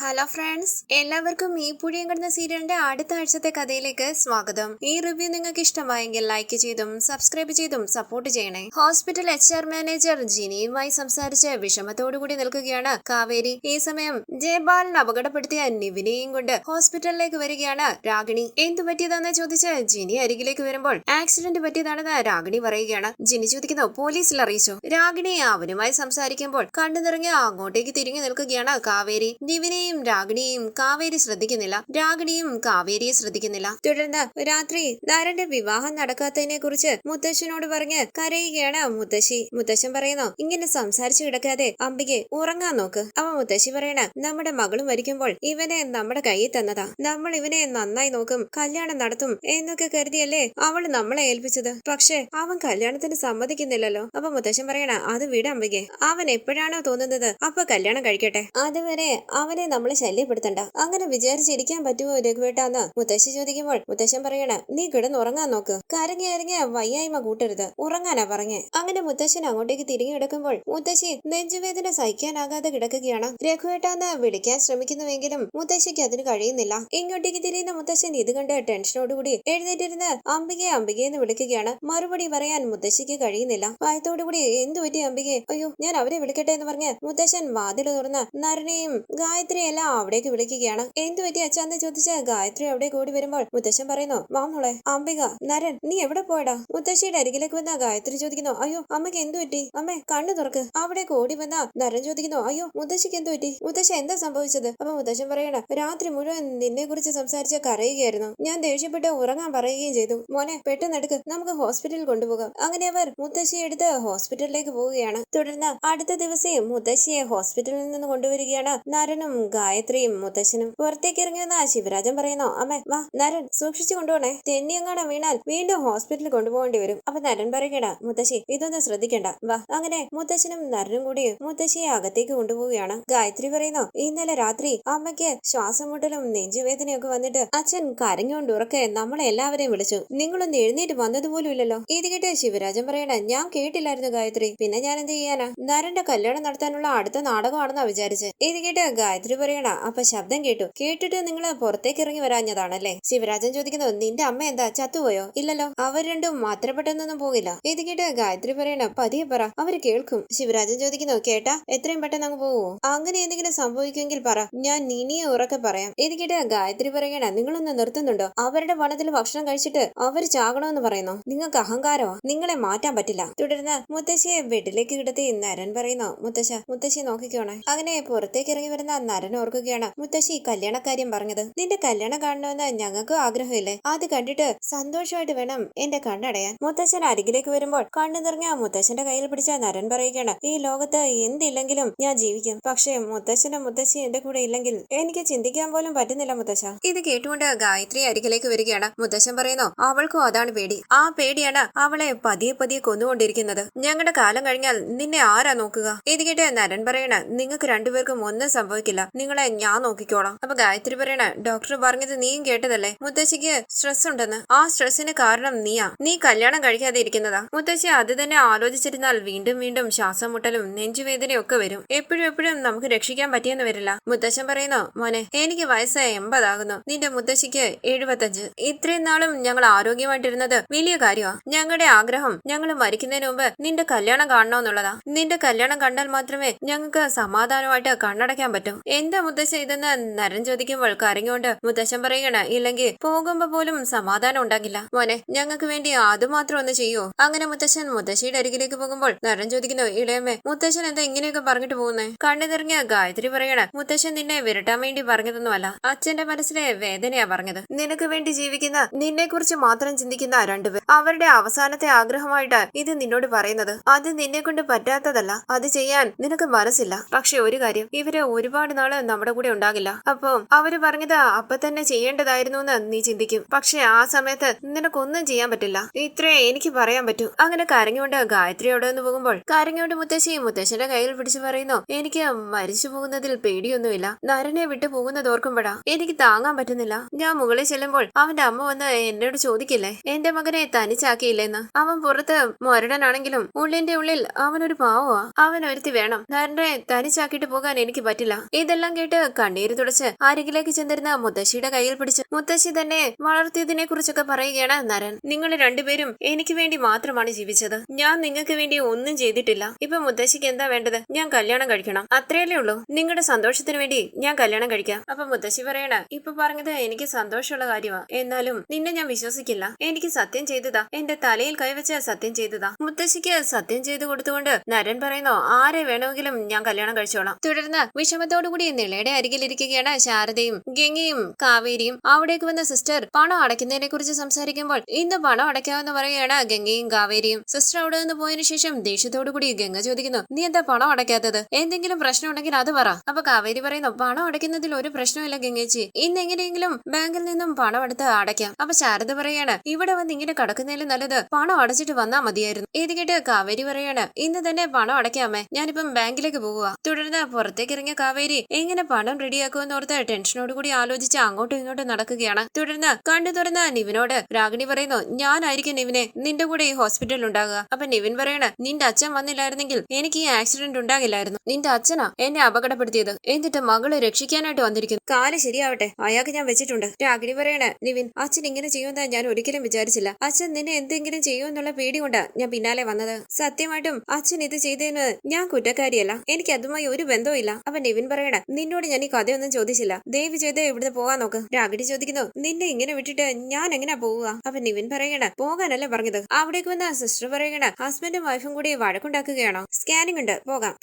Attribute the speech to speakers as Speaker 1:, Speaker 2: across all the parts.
Speaker 1: Hello friends, എല്ലാവർക്കും ഈ പുഴിയും കിടന്ന സീരിയലിന്റെ അടുത്ത ആഴ്ചത്തെ കഥയിലേക്ക് സ്വാഗതം. ഈ റിവ്യൂ നിങ്ങൾക്ക് ഇഷ്ടമായെങ്കിൽ ലൈക്ക് ചെയ്തും സബ്സ്ക്രൈബ് ചെയ്തും സപ്പോർട്ട് ചെയ്യണേ. ഹോസ്പിറ്റൽ HR മാനേജർ ജിനിയുമായി സംസാരിച്ച് വിഷമത്തോടുകൂടി നിൽക്കുകയാണ് കാവേരി. ഈ സമയം ജയപാലിനെ അപകടപ്പെടുത്തിയ നിവിനെയും കൊണ്ട് ഹോസ്പിറ്റലിലേക്ക് വരികയാണ് രാഗിണി. എന്തു പറ്റിയതെന്ന് ചോദിച്ച് ജിനി അരികിലേക്ക് വരുമ്പോൾ ആക്സിഡന്റ് പറ്റിയതാണെന്ന് രാഗിണി പറയുകയാണ്. ജിനി ചോദിക്കുന്നു, പോലീസിൽ അറിയിച്ചു? രാഗിണി അവനുമായി സംസാരിക്കുമ്പോൾ കണ്ണു നിറങ്ങി അങ്ങോട്ടേക്ക് തിരിഞ്ഞു നിൽക്കുകയാണ് കാവേരി. നിവിനെയും രാഗിണിയെയും കാവേരി ശ്രദ്ധിക്കുന്നില്ല, രാഗിണിയും കാവേരിയെ ശ്രദ്ധിക്കുന്നില്ല. തുടർന്ന് രാത്രി നരന്റെ വിവാഹം നടക്കാത്തതിനെ കുറിച്ച് മുത്തശ്ശനോട് പറഞ്ഞ് കരയുകയാണ് മുത്തശ്ശി. മുത്തശ്ശൻ പറയുന്നു, ഇങ്ങനെ സംസാരിച്ചു കിടക്കാതെ അംബികെ ഉറങ്ങാൻ നോക്ക്. അവ മുത്തശ്ശി പറയണ, നമ്മുടെ മകളും മരിക്കുമ്പോൾ ഇവനെ നമ്മുടെ കയ്യിൽ തന്നതാ, നമ്മൾ ഇവനെ നന്നായി നോക്കും, കല്യാണം നടത്തും എന്നൊക്കെ കരുതിയല്ലേ അവള് നമ്മളെ ഏൽപ്പിച്ചത്. പക്ഷെ അവൻ കല്യാണത്തിന് സമ്മതിക്കുന്നില്ലല്ലോ. അപ്പൊ മുത്തശ്ശൻ പറയണ, അത് വിട് അംബികെ, അവൻ എപ്പോഴാണോ തോന്നുന്നത് അപ്പൊ കല്യാണം കഴിക്കട്ടെ, അതുവരെ അവനെ നമ്മളെ ശല്യപ്പെടുത്തണ്ട. അങ്ങനെ വിചാരിച്ചിരിക്കാൻ പറ്റുമോ രഘുവേട്ടാന്ന് മുത്തശ്ശി ചോദിക്കുമ്പോൾ മുത്തശ്ശൻ പറയണ, നീ കിടന്നുറങ്ങാൻ നോക്ക്, കരങ്ങി വയ്യായ്മ കൂട്ടരുത്, ഉറങ്ങാനാ പറഞ്ഞേ. അങ്ങനെ മുത്തശ്ശൻ അങ്ങോട്ടേക്ക് തിരിഞ്ഞു കിടക്കുമ്പോൾ മുത്തശ്ശി നെഞ്ചുവേദന സഹിക്കാനാകാതെ കിടക്കുകയാണ്. രഘുവേട്ടാന്ന് വിളിക്കാൻ ശ്രമിക്കുന്നുവെങ്കിലും മുത്തശ്ശിക്ക് അതിന് കഴിയുന്നില്ല. ഇങ്ങോട്ടേക്ക് തിരിയുന്ന മുത്തശ്ശൻ ഇത് കണ്ട് ടെൻഷനോടുകൂടി എഴുന്നേറ്റിരുന്ന് അംബികയെ അംബികയെന്ന് വിളിക്കുകയാണ്. മറുപടി പറയാൻ മുത്തശ്ശിക്ക് കഴിയുന്നില്ല. ഭയത്തോടുകൂടി, എന്തു പറ്റി അംബികയെ? അയ്യോ, ഞാൻ അവരെ വിളിക്കട്ടെ എന്ന് പറഞ്ഞ് മുത്തശ്ശൻ വാതിൽ തുറന്ന് നരനെയും ഗായത്രി എല്ലാം അവിടേക്ക് വിളിക്കുകയാണ്. എന്തു പറ്റി അച്ഛാന്ന് ചോദിച്ച് ഗായത്രി അവിടെ കൂടി വരുമ്പോൾ മുത്തശ്ശൻ പറയുന്നു, വാ മോളെ. അംബിക, നരൻ, നീ എവിടെ പോയടാ? മുത്തശ്ശിയുടെ അരികിലേക്ക് വന്ന ഗായത്രി ചോദിക്കുന്നു, അയ്യോ അമ്മയ്ക്ക് എന്തു പറ്റി? അമ്മേ, കണ്ണു തുറക്ക്. അവിടെ കൂടി വന്ന നരൻ ചോദിക്കുന്നു, അയ്യോ മുത്തശ്ശിക്ക് എന്തു പറ്റി? മുത്തശ്ശി എന്താ സംഭവിച്ചത്? അപ്പൊ മുത്തശ്ശൻ പറയണ, രാത്രി മുഴുവൻ നിന്നെ കുറിച്ച് സംസാരിച്ച് കരയുകയായിരുന്നു. ഞാൻ ദേഷ്യപ്പെട്ട് ഉറങ്ങാൻ പറയുകയും ചെയ്തു. മോനെ, പെട്ടെന്ന് എടുക്ക്, നമുക്ക് ഹോസ്പിറ്റലിൽ കൊണ്ടുപോകാം. അങ്ങനെ അവർ മുത്തശ്ശിയെ എടുത്ത് ഹോസ്പിറ്റലിലേക്ക് പോവുകയാണ്. തുടർന്ന് അടുത്ത ദിവസം മുത്തശ്ശിയെ ഹോസ്പിറ്റലിൽ നിന്ന് കൊണ്ടുവരികയാണ് നരനും ഗായത്രിയും മുത്തശ്ശനും. പുറത്തേക്ക് ഇറങ്ങി വന്ന ശിവരാജൻ പറയുന്നു, അമ്മേ വാ, നരൻ സൂക്ഷിച്ചു കൊണ്ടുപോണേ, തെന്നിയങ്ങാണം വീണാൽ വീണ്ടും ഹോസ്പിറ്റലിൽ കൊണ്ടുപോകേണ്ടി വരും. അപ്പൊ നരൻ പറയണ, മുത്തശ്ശി ഇതൊന്നും ശ്രദ്ധിക്കണ്ട, വാ. അങ്ങനെ മുത്തശ്ശനും നരനും കൂടി മുത്തശ്ശിയെ അകത്തേക്ക് കൊണ്ടുപോവുകയാണ്. ഗായത്രി പറയുന്നു, ഇന്നലെ രാത്രി അമ്മയ്ക്ക് ശ്വാസം മുട്ടലും നെഞ്ചുവേദനയൊക്കെ വന്നിട്ട് അച്ഛൻ കരഞ്ഞുകൊണ്ട് ഉറക്കെ നമ്മളെ എല്ലാവരെയും വിളിച്ചു, നിങ്ങളൊന്ന് എഴുന്നേറ്റ് വന്നതുപോലും ഇല്ലല്ലോ. ഇത് കേട്ട് ശിവരാജൻ പറയണ, ഞാൻ കേട്ടില്ലായിരുന്നു ഗായത്രി, പിന്നെ ഞാൻ എന്ത് ചെയ്യാനാ? നരന്റെ കല്യാണം നടത്താനുള്ള അടുത്ത നാടകമാണെന്നാ വിചാരിച്ച്. ഇത് കേട്ട് ഗായത്രി പറയണ, അപ്പൊ ശബ്ദം കേട്ടിട്ട് നിങ്ങള് പുറത്തേക്ക് ഇറങ്ങി വരാഞ്ഞതാണല്ലേ? ശിവരാജൻ ചോദിക്കുന്നു, നിന്റെ അമ്മ എന്താ ചത്തുപോയോ? ഇല്ലല്ലോ, അവർ രണ്ടും അത്ര പെട്ടെന്നൊന്നും പോകില്ല. ഇത് കേട്ട് ഗായത്രി പറയണ, പതിയെ പറ, അവര് കേൾക്കും. ശിവരാജൻ ചോദിക്കുന്നു, കേട്ടാ എത്രയും പെട്ടെന്ന് അങ്ങ് പോവോ? അങ്ങനെ എന്തെങ്കിലും സംഭവിക്കുമെങ്കിൽ പറ, ഞാൻ ഇനിയെ ഉറക്കെ പറയാം. ഇത് കേട്ട് ഗായത്രി പറയണ, നിങ്ങളൊന്ന് നിർത്തുന്നുണ്ടോ? അവരുടെ പണത്തിൽ ഭക്ഷണം കഴിച്ചിട്ട് അവര് ചാകണമെന്ന് പറയുന്നു. നിങ്ങൾക്ക് അഹങ്കാരമോ? നിങ്ങളെ മാറ്റാൻ പറ്റില്ല. തുടർന്ന് മുത്തശ്ശിയെ ബെഡിലേക്ക് കിടത്തി നരൻ പറയുന്നു, മുത്തശ്ശി നോക്കിക്കോണേ. അങ്ങനെ പുറത്തേക്ക് ഇറങ്ങി വരുന്ന നരൻ ഓർക്കുകയാണ്, മുത്തശ്ശി കല്യാണക്കാര്യം പറഞ്ഞത്. നിന്റെ കല്യാണം കാണണമെന്ന് ഞങ്ങൾക്ക് ആഗ്രഹമില്ലേ? അത് കണ്ടിട്ട് സന്തോഷമായിട്ട് വേണം എന്റെ കണ്ണടയാൻ. മുത്തശ്ശൻ അരികിലേക്ക് വരുമ്പോൾ കണ്ണു നിറഞ്ഞ മുത്തശ്ശന്റെ കയ്യിൽ പിടിച്ച നരൻ പറയുകയാണ്, ഈ ലോകത്ത് എന്തില്ലെങ്കിലും ഞാൻ ജീവിക്കും, പക്ഷേ മുത്തശ്ശന്റെ മുത്തശ്ശി എന്റെ കൂടെ ഇല്ലെങ്കിൽ എനിക്ക് ചിന്തിക്കാൻ പോലും പറ്റുന്നില്ല മുത്തശ്ശ. ഇത് കേട്ടുകൊണ്ട് ഗായത്രി അരികിലേക്ക് വരികയാണ്. മുത്തശ്ശൻ പറയുന്നു, അവൾക്കും അതാണ് പേടി. ആ പേടിയാണ് അവളെ പതിയെ കൊന്നുകൊണ്ടിരിക്കുന്നത്. ഞങ്ങളുടെ കാലം കഴിഞ്ഞാൽ നിന്നെ ആരാ നോക്കുക? ഇത് കേട്ട് നരൻ പറയണ, നിങ്ങൾക്ക് രണ്ടുപേർക്കും ഒന്നും സംഭവിക്കില്ല, നിങ്ങളെ ഞാൻ നോക്കിക്കോളാം. അപ്പൊ ഗായത്രി പറയണ, ഡോക്ടർ പറഞ്ഞത് നീയും കേട്ടതല്ലേ, മുത്തശ്ശിക്ക് സ്ട്രെസ് ഉണ്ടെന്ന്. ആ സ്ട്രെസ്സിന് കാരണം നീയാ, നീ കല്യാണം കഴിക്കാതെ ഇരിക്കുന്നതാ. മുത്തശ്ശി അത് തന്നെ ആലോചിച്ചിരുന്നാൽ വീണ്ടും ശ്വാസം മുട്ടലും നെഞ്ചുവേദനയും ഒക്കെ വരും. എപ്പോഴും നമുക്ക് രക്ഷിക്കാൻ പറ്റിയെന്ന് വരില്ല. മുത്തശ്ശൻ പറയുന്നു, മോനെ, എനിക്ക് വയസ്സ് 80 ആകുന്നു, നിന്റെ മുത്തശ്ശിക്ക് 75. ഇത്രയും നാളും ഞങ്ങൾ ആരോഗ്യമായിട്ടിരുന്നത് വലിയ കാര്യമാ. ഞങ്ങളുടെ ആഗ്രഹം ഞങ്ങൾ മരിക്കുന്നതിന് മുമ്പ് നിന്റെ കല്യാണം കാണണമെന്നുള്ളതാ. നിന്റെ കല്യാണം കണ്ടാൽ മാത്രമേ ഞങ്ങൾക്ക് സമാധാനമായിട്ട് കണ്ണടയ്ക്കാൻ പറ്റും. എന്താ മുത്തശ്ശ ഇതെന്ന് നരൻ ചോദിക്കുമ്പോൾ കരഞ്ഞുകൊണ്ട് മുത്തശ്ശൻ പറയണ, ഇല്ലെങ്കിൽ പോകുമ്പോ പോലും സമാധാനം ഉണ്ടാകില്ല. മോനെ, ഞങ്ങൾക്ക് വേണ്ടി അതുമാത്രം ഒന്ന് ചെയ്യോ? അങ്ങനെ മുത്തശ്ശിയുടെ അരികിലേക്ക് പോകുമ്പോൾ നരൻ ചോദിക്കുന്നു, ഇളയമ്മേ, മുത്തശ്ശൻ എന്താ ഇങ്ങനെയൊക്കെ പറഞ്ഞിട്ട് പോകുന്നേ? കണ്ണു നിറഞ്ഞ ഗായത്രി പറയണ, മുത്തശ്ശൻ നിന്നെ വിരട്ടാൻ വേണ്ടി പറഞ്ഞതൊന്നുമല്ല, അച്ഛന്റെ മനസ്സിലെ വേദനയാ പറഞ്ഞത്. നിനക്ക് വേണ്ടി ജീവിക്കുന്ന, നിന്നെ കുറിച്ച് മാത്രം ചിന്തിക്കുന്ന രണ്ടുപേർ, അവരുടെ അവസാനത്തെ ആഗ്രഹമായിട്ട് ഇത് നിന്നോട് പറയുന്നത്. അത് നിന്നെ കൊണ്ട് പറ്റാത്തതല്ല, അത് ചെയ്യാൻ നിനക്ക് മനസ്സില്ല. പക്ഷെ ഒരു കാര്യം, ഇവര് ഒരുപാട് നാള് നമ്മുടെ കൂടെ ഉണ്ടാകില്ല. അപ്പൊ അവര് പറഞ്ഞത് അപ്പൊ തന്നെ ചെയ്യേണ്ടതായിരുന്നു എന്ന് നീ ചിന്തിക്കും. പക്ഷെ ആ സമയത്ത് നിനക്കൊന്നും ചെയ്യാൻ പറ്റില്ല. ഇത്രേ എനിക്ക് പറയാൻ പറ്റൂ. അങ്ങനെ കരഞ്ഞുകൊണ്ട് ഗായത്രി അവിടെ നിന്ന് പോകുമ്പോൾ കരഞ്ഞുകൊണ്ട് മുത്തശ്ശന്റെ കയ്യിൽ പിടിച്ചു പറയുന്നു, എനിക്ക് മരിച്ചു പോകുന്നതിൽ പേടിയൊന്നുമില്ല, നരനെ വിട്ടു പോകുന്നത് ഓർക്കുമ്പോഴാ എനിക്ക് താങ്ങാൻ പറ്റുന്നില്ല. ഞാൻ മുകളിൽ ചെല്ലുമ്പോൾ അവന്റെ അമ്മ വന്ന് എന്നോട് ചോദിക്കില്ലേ, എന്റെ മകനെ തനിച്ചാക്കിയില്ലെന്ന്. അവൻ പുറത്ത് മൊരടനാണെങ്കിലും ഉള്ളിന്റെ ഉള്ളിൽ അവനൊരു പാവമാ. അവൻ ഒരുത്തി വേണം. നരനെ തനിച്ചാക്കിയിട്ട് പോകാൻ എനിക്ക് പറ്റില്ല. ഇതെല്ലാം ഇതെല്ലാം കേട്ട് കണ്ണീര് തുടച്ച് അരികിലേക്ക് ചെന്നിരുന്ന മുത്തശ്ശിയുടെ കയ്യിൽ പിടിച്ച് മുത്തശ്ശി തന്നെ വളർത്തിയതിനെ കുറിച്ചൊക്കെ പറയുകയാണ് നരൻ. നിങ്ങൾ രണ്ടുപേരും എനിക്ക് വേണ്ടി മാത്രമാണ് ജീവിച്ചത്. ഞാൻ നിങ്ങൾക്ക് വേണ്ടി ഒന്നും ചെയ്തിട്ടില്ല. ഇപ്പൊ മുത്തശ്ശിക്ക് എന്താ വേണ്ടത്? ഞാൻ കല്യാണം കഴിക്കണം, അത്രയല്ലേ ഉള്ളൂ. നിങ്ങളുടെ സന്തോഷത്തിന് വേണ്ടി ഞാൻ കല്യാണം കഴിക്കാം. അപ്പൊ മുത്തശ്ശി പറയണ, ഇപ്പൊ പറഞ്ഞത് എനിക്ക് സന്തോഷമുള്ള കാര്യമാ, എന്നാലും നിന്നെ ഞാൻ വിശ്വസിക്കില്ല. എനിക്ക് സത്യം ചെയ്തതാ, എന്റെ തലയിൽ കൈവച്ച സത്യം ചെയ്തതാ. മുത്തശ്ശിക്ക് സത്യം ചെയ്തു കൊടുത്തുകൊണ്ട് നരൻ പറയുന്നു, ആരെ വേണമെങ്കിലും ഞാൻ കല്യാണം കഴിച്ചോളാം. തുടർന്ന് വിഷമത്തോടുകൂടി നിളയുടെ അരികിലിരിക്കുകയാണ് ശാരദയും ഗംഗയും കാവേരിയും. അവിടേക്ക് വന്ന സിസ്റ്റർ പണം അടയ്ക്കുന്നതിനെ കുറിച്ച് സംസാരിക്കുമ്പോൾ ഇന്ന് പണം അടയ്ക്കാമെന്ന് പറയുകയാണ് ഗംഗയും കാവേരിയും. സിസ്റ്റർ അവിടെ നിന്ന് പോയതിനു ശേഷം ദേഷ്യത്തോടുകൂടി ഗംഗ ചോദിക്കുന്നു, നീ എന്താ പണം അടയ്ക്കാത്തത്? എന്തെങ്കിലും പ്രശ്നം ഉണ്ടെങ്കിൽ അത് പറ. അപ്പൊ കാവേരി പറയുന്നു, പണം അടയ്ക്കുന്നതിൽ ഒരു പ്രശ്നമില്ല ഗംഗേച്ചി, ഇന്ന് എങ്ങനെയെങ്കിലും ബാങ്കിൽ നിന്നും പണം എടുത്ത് അടയ്ക്കാം. അപ്പൊ ശാരദ പറയാണ്, ഇവിടെ വന്ന് ഇങ്ങനെ കിടക്കുന്നതിലും നല്ലത് പണം അടച്ചിട്ട് വന്നാ മതിയായിരുന്നു. ഇത് കേട്ട് കാവേരി പറയാണ്, ഇന്ന് തന്നെ പണം അടയ്ക്കാമേ, ഞാനിപ്പം ബാങ്കിലേക്ക് പോകുക. തുടർന്ന് പുറത്തേക്ക് ഇറങ്ങിയ കാവേരി എങ്ങനെ പണം റെഡിയാക്കുമെന്ന് ഓർത്ത് ടെൻഷനോടുകൂടി ആലോചിച്ച് അങ്ങോട്ടും ഇങ്ങോട്ടും നടക്കുകയാണ്. തുടർന്ന് കണ്ടു തുറന്ന നിവിനോട് രാഗിണി പറയുന്നു, ഞാനായിരിക്കും നിവിനെ നിന്റെ കൂടെ ഈ ഹോസ്പിറ്റലിൽ ഉണ്ടാകുക. അപ്പൊ നിവിൻ പറയണ, നിന്റെ അച്ഛൻ വന്നില്ലായിരുന്നെങ്കിൽ എനിക്ക് ഈ ആക്സിഡന്റ് ഉണ്ടാകില്ലായിരുന്നു. നിന്റെ അച്ഛനാ എന്നെ അപകടപ്പെടുത്തിയത്, എന്നിട്ട് മകളെ രക്ഷിക്കാനായിട്ട് വന്നിരിക്കുന്നു. കാല് ശരിയാവട്ടെ, അയാൾക്ക് ഞാൻ വെച്ചിട്ടുണ്ട്. രാഗിണി പറയണ, നിവിൻ അച്ഛൻ ഇങ്ങനെ ചെയ്യുമെന്ന് ഞാൻ ഒരിക്കലും വിചാരിച്ചില്ല. അച്ഛൻ നിന്നെ എന്തെങ്കിലും ചെയ്യുമെന്നുള്ള പേടി കൊണ്ടാ ഞാൻ പിന്നാലെ വന്നത്. സത്യമായിട്ടും അച്ഛൻ ഇത് ചെയ്തതിന് ഞാൻ കുറ്റക്കാരിയല്ല, എനിക്ക് അതുമായി ഒരു ബന്ധവും ഇല്ല. അപ്പൊ നിവിൻ പറയണ, നിന്നോട് ഞാൻ ഈ കഥയൊന്നും ചോദിച്ചില്ല, ദയവ് ചെയ്ത് ഇവിടുന്ന് പോവാൻ നോക്ക്. രാഗിണി ചോദിക്കുന്നു, നിന്നെ ഇങ്ങനെ വിട്ടിട്ട് ഞാൻ എങ്ങനെ പോവുക? അപ്പൊ നിവിൻ പറയണ, പോകാനല്ല പറഞ്ഞത്. അവിടേക്ക് വന്ന സിസ്റ്റർ പറയണ, ഹസ്ബൻഡും വൈഫും കൂടി വഴക്കുണ്ടാക്കുകയാണോ? സ്കാനിംഗ് ഉണ്ട്,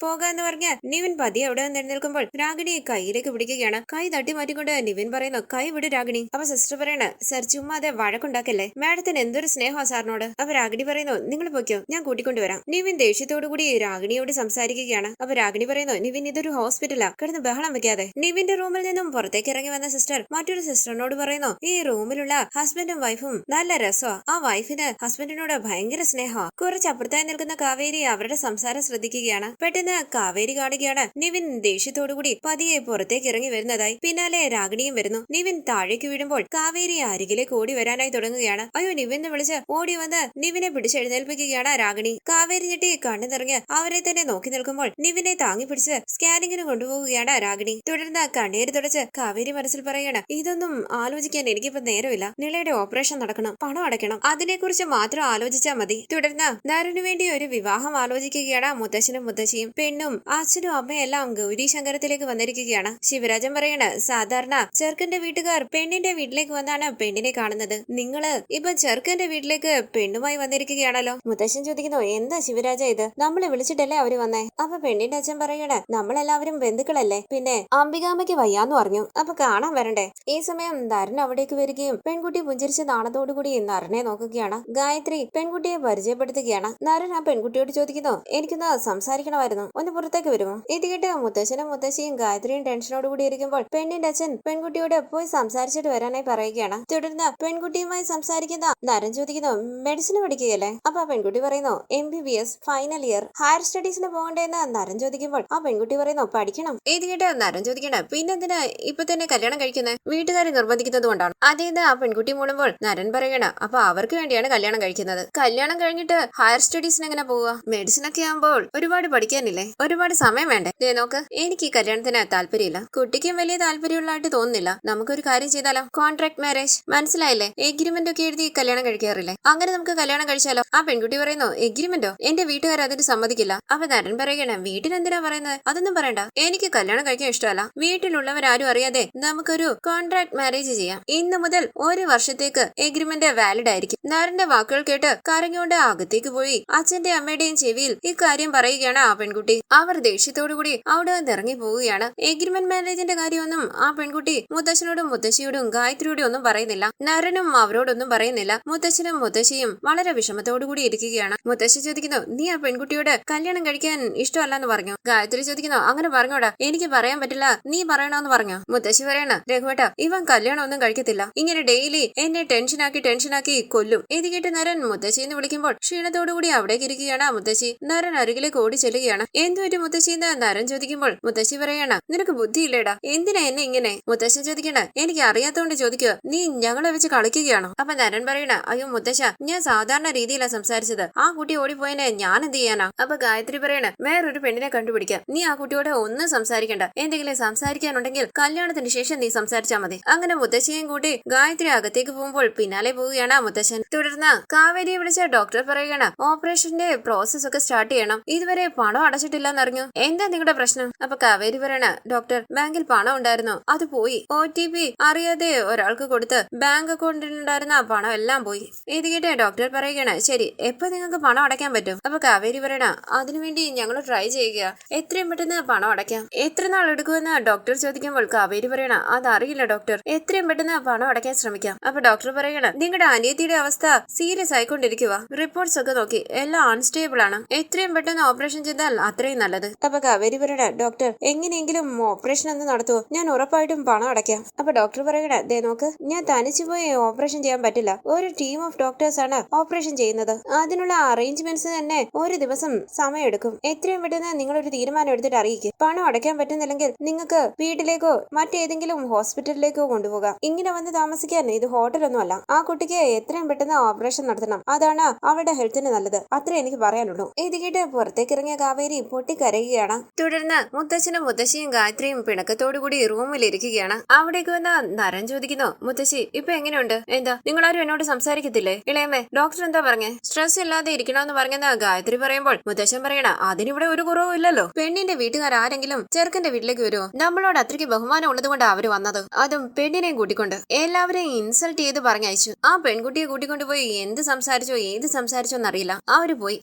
Speaker 1: പോകാന്ന് പറഞ്ഞ നിവിൻ പതിയെ അവിടെ നിൽക്കുമ്പോൾ രാഗിണി കൈയിലേക്ക് പിടിക്കുകയാണ്. കൈ തട്ടി മാറ്റിക്കൊണ്ട് നിവിൻ പറയുന്നു, കൈ വിട് രാഗിണി. അപ്പൊ സിസ്റ്റർ പറയണ, സർ ചുമ്മാതെ വഴക്കുണ്ടാക്കല്ലേ, മാഡത്തിന് എന്തൊരു സ്നേഹമാ സാറിനോട്. അപ്പൊ രാഗിണി പറയുന്നു, നിങ്ങൾ പൊയ്ക്കോ, ഞാൻ കൂട്ടിക്കൊണ്ടുവരാം. നിവിൻ ദേഷ്യത്തോടു കൂടി രാഗിണിയോട് സംസാരിക്കുകയാണ്. അപ്പൊ രാഗിണി പറയുന്നു, നിവിൻ ഇതൊരു ഹോസ്പിറ്റലാ, കിടന്ന് ബഹളം വെക്കാതെ. നിവിന്റെ റൂമിൽ നിന്നും പുറത്തേക്ക് ഇറങ്ങി വന്ന സിസ്റ്റർ മറ്റൊരു സിസ്റ്ററിനോട് പറയുന്നു, ഈ റൂമിലുള്ള ഹസ്ബൻഡും വൈഫും നല്ല രസമാ, ആ വൈഫിന് ഹസ്ബൻഡിനോട് ഭയങ്കര സ്നേഹമാ. കുറച്ചപ്പുറത്തായി നിൽക്കുന്ന കാവേരി അവരുടെ സംസാരം ശ്രദ്ധിക്കുകയാണ്. പെട്ടെന്ന് കാവേരി കാണുകയാണ് നിവിൻ ദേഷ്യത്തോടുകൂടി പതിയെ പുറത്തേക്ക് ഇറങ്ങി വരുന്നതായി. പിന്നാലെ രാഗിണിയും വരുന്നു. നിവിൻ താഴേക്ക് വീഴുമ്പോൾ കാവേരി അരികിലേക്ക് ഓടി വരാനായി തുടങ്ങുകയാണ്. അയ്യോ നിവിനെ വിളിച്ച് ഓടി വന്ന് നിവിനെ പിടിച്ചെഴുന്നേൽപ്പിക്കുകയാണ് രാഗിണി. കാവേരി ഞെട്ടി കണ്ണു നിറഞ്ഞ് അവരെ തന്നെ നോക്കി നിൽക്കുമ്പോൾ നിവിനെ താങ്ങി പിടിച്ച് സ്കാനിങ്ങിന് കൊണ്ടുപോവുകയാണ് രാഗിണി. തുടർന്ന് കണ്ണീര് തുടച്ച് കാവേരി മനസ്സിൽ പറയാണ്, ഇതൊന്നും ആലോചിക്കാൻ എനിക്കിപ്പോ നേരമില്ല. നിളയുടെ ഓപ്പറേഷൻ നടക്കണം, പണം അടയ്ക്കണം, അതിനെക്കുറിച്ച് മാത്രം ആലോചിച്ചാൽ മതി. തുടർന്ന് നരനു വേണ്ടി ഒരു വിവാഹം ആലോചിക്കുകയാണ് മുത്തശ്ശനും മുത്തശ്ശിയും. പെണ്ണും അച്ഛനും അമ്മയും എല്ലാം ഗൗരി ശങ്കരത്തിലേക്ക് വന്നിരിക്കുകയാണ്. ശിവരാജൻ പറയാണ്, സാധാരണ ചെറുക്കന്റെ വീട്ടുകാർ പെണ്ണിന്റെ വീട്ടിലേക്ക് വന്നാണ് പെണ്ണിനെ കാണുന്നത്. നിങ്ങള് ഇപ്പൊ ചെറുക്കന്റെ വീട്ടിലേക്ക് പെണ്ണുമായി വന്നിരിക്കുകയാണല്ലോ. മുത്തശ്ശൻ ചോദിക്കുന്നു, എന്താ ശിവരാജ ഇത്? നമ്മളെ വിളിച്ചിട്ടല്ലേ അവര് വന്നേ? അപ്പൊ പെണ്ണിന്റെ അച്ഛൻ പറയണ, നമ്മളെല്ലാവരും ബന്ധുക്കളല്ലേ, പിന്നെ അംബികാമ്മയ്ക്ക് വയ്യാന്ന് പറഞ്ഞു, അപ്പൊ കാണാൻ വരണ്ടേ. ഈ സമയം നരൻ അവിടേക്ക് വരികയും പെൺകുട്ടി പുഞ്ചിരിച്ച നാണത്തോടുകൂടി നരനെ നോക്കുകയാണ്. ഗായത്രി പെൺകുട്ടിയെ പരിചയപ്പെടുത്തുകയാണ്. നരൻ ആ പെൺകുട്ടിയോട് ചോദിക്കുന്നു, എനിക്കൊന്ന് സംസാരിക്കണമായിരുന്നു, ഒന്ന് പുറത്തേക്ക് വരുമോ? ഇത് കേട്ട് മുത്തശ്ശനും മുത്തശ്ശിയും ഗായത്രിയും ടെൻഷനോടുകൂടി ഇരിക്കുമ്പോൾ പെണ്ണിന്റെ അച്ഛൻ പെൺകുട്ടിയോട് പോയി സംസാരിച്ചിട്ട് വരാനായി പറയുകയാണ്. തുടർന്ന് പെൺകുട്ടിയുമായി സംസാരിക്കുന്ന നരൻ ചോദിക്കുന്നു, മെഡിസിൻ പഠിക്കുകയല്ലേ? അപ്പൊ ആ പെൺകുട്ടി പറയുന്നു, MBBS ഫൈനൽ ഇയർ, ഹയർ സ്റ്റഡീസിന് പോകണ്ടേന്ന് നരൻ ചോദിക്കുമ്പോൾ ആ പെൺകുട്ടി പറയുന്നു, പഠിക്കണം. ഇത് കേട്ട് നരൻ ചോദിക്കണ, പിന്നെന്തിനാ ഇപ്പൊ തന്നെ കല്യാണം കഴിക്കുന്നത്? വീട്ടുകാരെ നിർബന്ധിക്കുന്നത് കൊണ്ടാണ്. അതേന്ന് ആ പെൺകുട്ടി മൂടുമ്പോൾ നരൻ പറയണ, അപ്പൊ അവർക്ക് വേണ്ടിയാണ് കല്യാണം കഴിക്കുന്നത്. കല്യാണം കഴിഞ്ഞിട്ട് ഹയർ സ്റ്റഡീസിന് എങ്ങനെ പോവുക? മെഡിസിൻ ഒക്കെ ആകുമ്പോൾ ഒരുപാട് പഠിക്കാനില്ലേ, ഒരുപാട് സമയം വേണ്ടേ? ദേ നോക്ക്, എനിക്ക് ഈ കല്യാണത്തിന് താല്പര്യമില്ല, കുട്ടിക്കും വലിയ താല്പര്യമുള്ളതായിട്ട് തോന്നുന്നില്ല. നമുക്കൊരു കാര്യം ചെയ്താലോ? കോൺട്രാക്ട് മാരേജ്, മനസ്സിലായില്ലേ? എഗ്രിമെന്റ് ഒക്കെ എഴുതി കല്യാണം കഴിക്കാറില്ലേ, അങ്ങനെ നമുക്ക് കല്യാണം കഴിച്ചാലോ? ആ പെൺകുട്ടി പറയുന്നു, എഗ്രിമെന്റോ? എന്റെ വീട്ടുകാർ അതിന് സമ്മതിക്കില്ല. അപ്പൊ നരൻ പറയണേ, വീട്ടിലെന്തിനാ പറയുന്നത്? അതൊന്നും പറയണ്ട, എനിക്ക് കല്യാണം കഴിക്കാൻ ഇഷ്ടമല്ല. വീട്ടിലുള്ളവരാരും അറിയാതെ നമുക്കൊരു കോൺട്രാക്ട് മാരേജ് ചെയ്യാം. ഇന്ന് മുതൽ 1 വർഷത്തേക്ക് എഗ്രിമെന്റ് വാലിഡ് ആയിരിക്കും. നരന്റെ വാക്കുകൾ കേട്ട് കരഞ്ഞുകൊണ്ട് അകത്തേക്ക് പോയി അച്ഛന്റെ അമ്മയുടെയും ചെവിയിൽ ഇക്കാര്യം പറയുകയാണ് ആ പെൺകുട്ടി. അവർ ദേഷ്യത്തോടുകൂടി അവിടെ നിന്ന് ഇറങ്ങി പോവുകയാണ്. എഗ്രിമെന്റ് മാരേജിന്റെ കാര്യമൊന്നും ആ പെൺകുട്ടി മുത്തശ്ശനോടും മുത്തശ്ശിയോടും ഗായത്രിയോടും ഒന്നും പറയുന്നില്ല. നരനും അവരോടൊന്നും പറയുന്നില്ല. മുത്തശ്ശനും മുത്തശ്ശിയും വളരെ വിഷമത്തോടുകൂടി ഇരിക്കുകയാണ്. മുത്തശ്ശി ചോദിക്കുന്നു, നീ ആ പെൺകുട്ടിയോട് കല്യാണം കഴിക്കാൻ ഇഷ്ടമല്ലെന്ന് പറഞ്ഞു? ഗായത്രി ചോദിക്കുന്നു, അങ്ങനെ പറഞ്ഞോടാ, എനിക്ക് പറയാൻ പറ്റില്ല, നീ പറയണമെന്ന് പറഞ്ഞു. മുത്തശ്ശി പറയണ, രഘുവേട്ട ഇവൻ കല്യാണം ഒന്നും കഴിക്കത്തില്ല, ഇങ്ങനെ ഡെയിലി എന്നെ ടെൻഷനാക്കി കൊല്ലും. ഇത് കേട്ട് നരൻ മുത്തശ്ശിന്ന് വിളിക്കുമ്പോൾ ക്ഷീണത്തോടുകൂടി അവിടേക്ക് ഇരിക്കുകയാണ് മുത്തശ്ശി. നരൻ അരികിലേക്ക് ഓടി ചെല്ലുകയാണ്. എന്തൊരു മുത്തശ്ശിന്ന് നരൻ ചോദിക്കുമ്പോൾ മുത്തശ്ശി പറയണ, നിനക്ക് ബുദ്ധിയില്ലേടാ, എന്തിനാ എന്നെ ഇങ്ങനെ? മുത്തശ്ശൻ ചോദിക്കണ, എനിക്ക് അറിയാത്തോണ്ട് ചോദിക്കുക, നീ ഞങ്ങളെ വെച്ച് കളിക്കുകയാണോ? അപ്പൊ നരൻ പറയണ, അയ്യോ മുത്തശ്ശ, ഞാൻ സാധാരണ രീതിയിലാണ് സംസാരിച്ചത്, ആ കുട്ടി ഓടിപ്പോയനെ ഞാൻ എന്ത് ചെയ്യാനാ? അപ്പൊ ഗായത്രി പറയണ, വേറൊരു പെണ്ണിനെ കണ്ടുപിടിക്കാം, നീ ആ കുട്ടിയോട് ഒന്നും സംസാരിക്കണ്ട, എന്തെങ്കിലും സംസാരിക്കാനുണ്ടെങ്കിൽ കല്യാണത്തിന് ശേഷം നീ സംസാരിച്ചാൽ മതി. അങ്ങനെ മുത്തശ്ശിയും കൂട്ടി ഗായത്രി അകത്തേക്ക് പോകുമ്പോൾ പിന്നാലെ പോവുകയാണ് മുത്തശ്ശൻ. തുടർന്ന് കാവേരിയെ വിളിച്ച ഡോക്ടർ പറയുകയാണ് ഓപ്പറേഷന്റെ പ്രോസസ് ഒക്കെ സ്റ്റാർട്ട് ചെയ്യണം. ഇതുവരെ പണം അടച്ചിട്ടില്ലെന്നറിഞ്ഞു. എന്താ നിങ്ങളുടെ പ്രശ്നം? അപ്പൊ കാവേരി പറയണ ഡോക്ടർ ബാങ്കിൽ പണം ഉണ്ടായിരുന്നു, അത് പോയി. OTP അറിയാതെ ഒരാൾക്ക് കൊടുത്ത് ബാങ്ക് അക്കൗണ്ടിലുണ്ടായിരുന്ന പണം എല്ലാം പോയി. ഇത് കേട്ട് ഡോക്ടർ പറയുകയാണ് ശരി, എപ്പോ നിങ്ങൾക്ക് പണം അടയ്ക്കാൻ പറ്റും? അപ്പൊ കാവേരി പറയണ അതിനുവേണ്ടി ഞങ്ങൾ ട്രൈ ചെയ്യുക, എത്രയും പെട്ടെന്ന് പണം അടയ്ക്കാം. എത്ര നാൾ എടുക്കുമെന്ന് ഡോക്ടർ ചോദിക്കുമ്പോൾ കാവേരി പറയണ അതറിയില്ല ഡോക്ടർ, എത്രയും പെട്ടെന്ന് പണം അടയ്ക്കാൻ ശ്രമിക്കാം. അപ്പൊ ഡോക്ടർ പറയണ നിങ്ങളുടെ അനിയത്തിയുടെ അവസ്ഥ സീരിയസ് ആയിക്കൊണ്ടിരിക്കുക, റിപ്പോർട്ട്സ് ഒക്കെ നോക്കി എല്ലാം അൺസ്റ്റേബിൾ ആണ്, എത്രയും പെട്ടെന്ന് ഓപ്പറേഷൻ ചെയ്താൽ അത്രയും നല്ലത്. അപ്പൊ കാവേരി പറയണ ഡോക്ടർ എങ്ങനെയെങ്കിലും ഓപ്പറേഷൻ ഒന്ന് നടത്തുമോ, ഞാൻ ഉറപ്പായിട്ടും പണം അടയ്ക്കാം. അപ്പൊ ഡോക്ടർ പറയണ ദേ നോക്ക്, ഞാൻ തനിച്ചു പോയി ഓപ്പറേഷൻ ചെയ്യാൻ പറ്റില്ല, ഒരു ടീം ഓഫ് ഡോക്ടേഴ്സ് ആണ് ഓപ്പറേഷൻ ചെയ്യുന്നത്. അതിനുള്ള അറേഞ്ച്മെന്റ്സ് തന്നെ ഒരു ദിവസം സമയമെടുക്കും. എത്രയും പെട്ടെന്ന് നിങ്ങളൊരു തീരുമാനം എടുത്തിട്ട് അറിയിക്കും. പണം അടയ്ക്കാൻ പറ്റുന്നില്ലെങ്കിൽ നിങ്ങൾക്ക് വീട്ടിലേക്കോ മറ്റേതെങ്കിലും ഹോസ്പിറ്റലിലേക്കോ കൊണ്ടുപോകാം. ഇങ്ങനെ വന്ന് താമസിക്കാൻ ഇത് ഹോട്ടലൊന്നും അല്ല. ആ കുട്ടിക്ക് എത്രയും പെട്ടെന്ന് ഓപ്പറേഷൻ നടത്തണം, അതാണ് അവളുടെ ഹെൽത്തിന് നല്ലത്. അത്രേ എനിക്ക് പറയാനുള്ളൂ. ഇത് കേട്ട് പുറത്തേക്ക് ഇറങ്ങിയ കാവേരി പൊട്ടിക്കരയുകയാണ്. തുടർന്ന് മുത്തശ്ശനും മുത്തശ്ശിയും ഗായത്രിയും പിണക്കത്തോടുകൂടി റൂമിലിരിക്കുകയാണ്. അവിടേക്ക് വന്ന നരൻ ചോദിക്കുന്നു മുത്തശ്ശി ഇപ്പൊ എങ്ങനെയുണ്ട്? എന്താ നിങ്ങളാരും എന്നോട് സംസാരിക്കത്തില്ലേ? ഇളയമ്മേ ഡോക്ടർ എന്താ പറഞ്ഞേ? സ്ട്രെസ് ഇല്ലാതെ ഇരിക്കണമെന്ന് പറഞ്ഞെന്ന് ഗായത്രി പറയുമ്പോൾ മുത്തശ്ശൻ പറയണ അതിനിവിടെ ഒരു കുറവും ഇല്ലല്ലോ. പെണ്ണിന്റെ വീട്ടുകാരാരെങ്കിലും ചെറുക്കന്റെ വീട്ടിലേക്ക് വരുമോ? നമ്മളോട് അത്രയ്ക്ക് ബഹുമാനം ഉള്ളത് കൊണ്ട് അവര് വന്നത്, അതും പെണ്ണിനെയും കൂട്ടിക്കൊണ്ട്. എല്ലാവരെയും ഇൻസൾട്ട് ചെയ്ത് പറഞ്ഞയച്ചു. ആ പെൺകുട്ടിയെ കൂട്ടിക്കൊണ്ടുപോയി എന്ത് സംസാരിച്ചോ ഏത് സംസാരിച്ചോ എന്നറിയില്ല. അവര് പോയി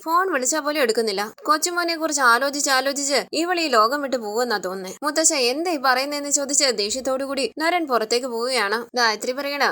Speaker 1: ഫോൺ വിളിച്ചാൽ പോലും എടുക്കുന്നില്ല. കൊച്ചുമോനെ കുറിച്ച് ആലോചിച്ച് ഇവൾ ഈ ലോകം വിട്ട് പോകുമെന്നാ തോന്നുന്നേ. മുത്തശ്ശ എന്തായി പറയുന്നതെന്ന് ചോദിച്ച് ദേഷ്യത്തോടുകൂടി നരൻ പുറത്തേക്ക് പോവുകയാണ്. ഗായത്രി പറയണ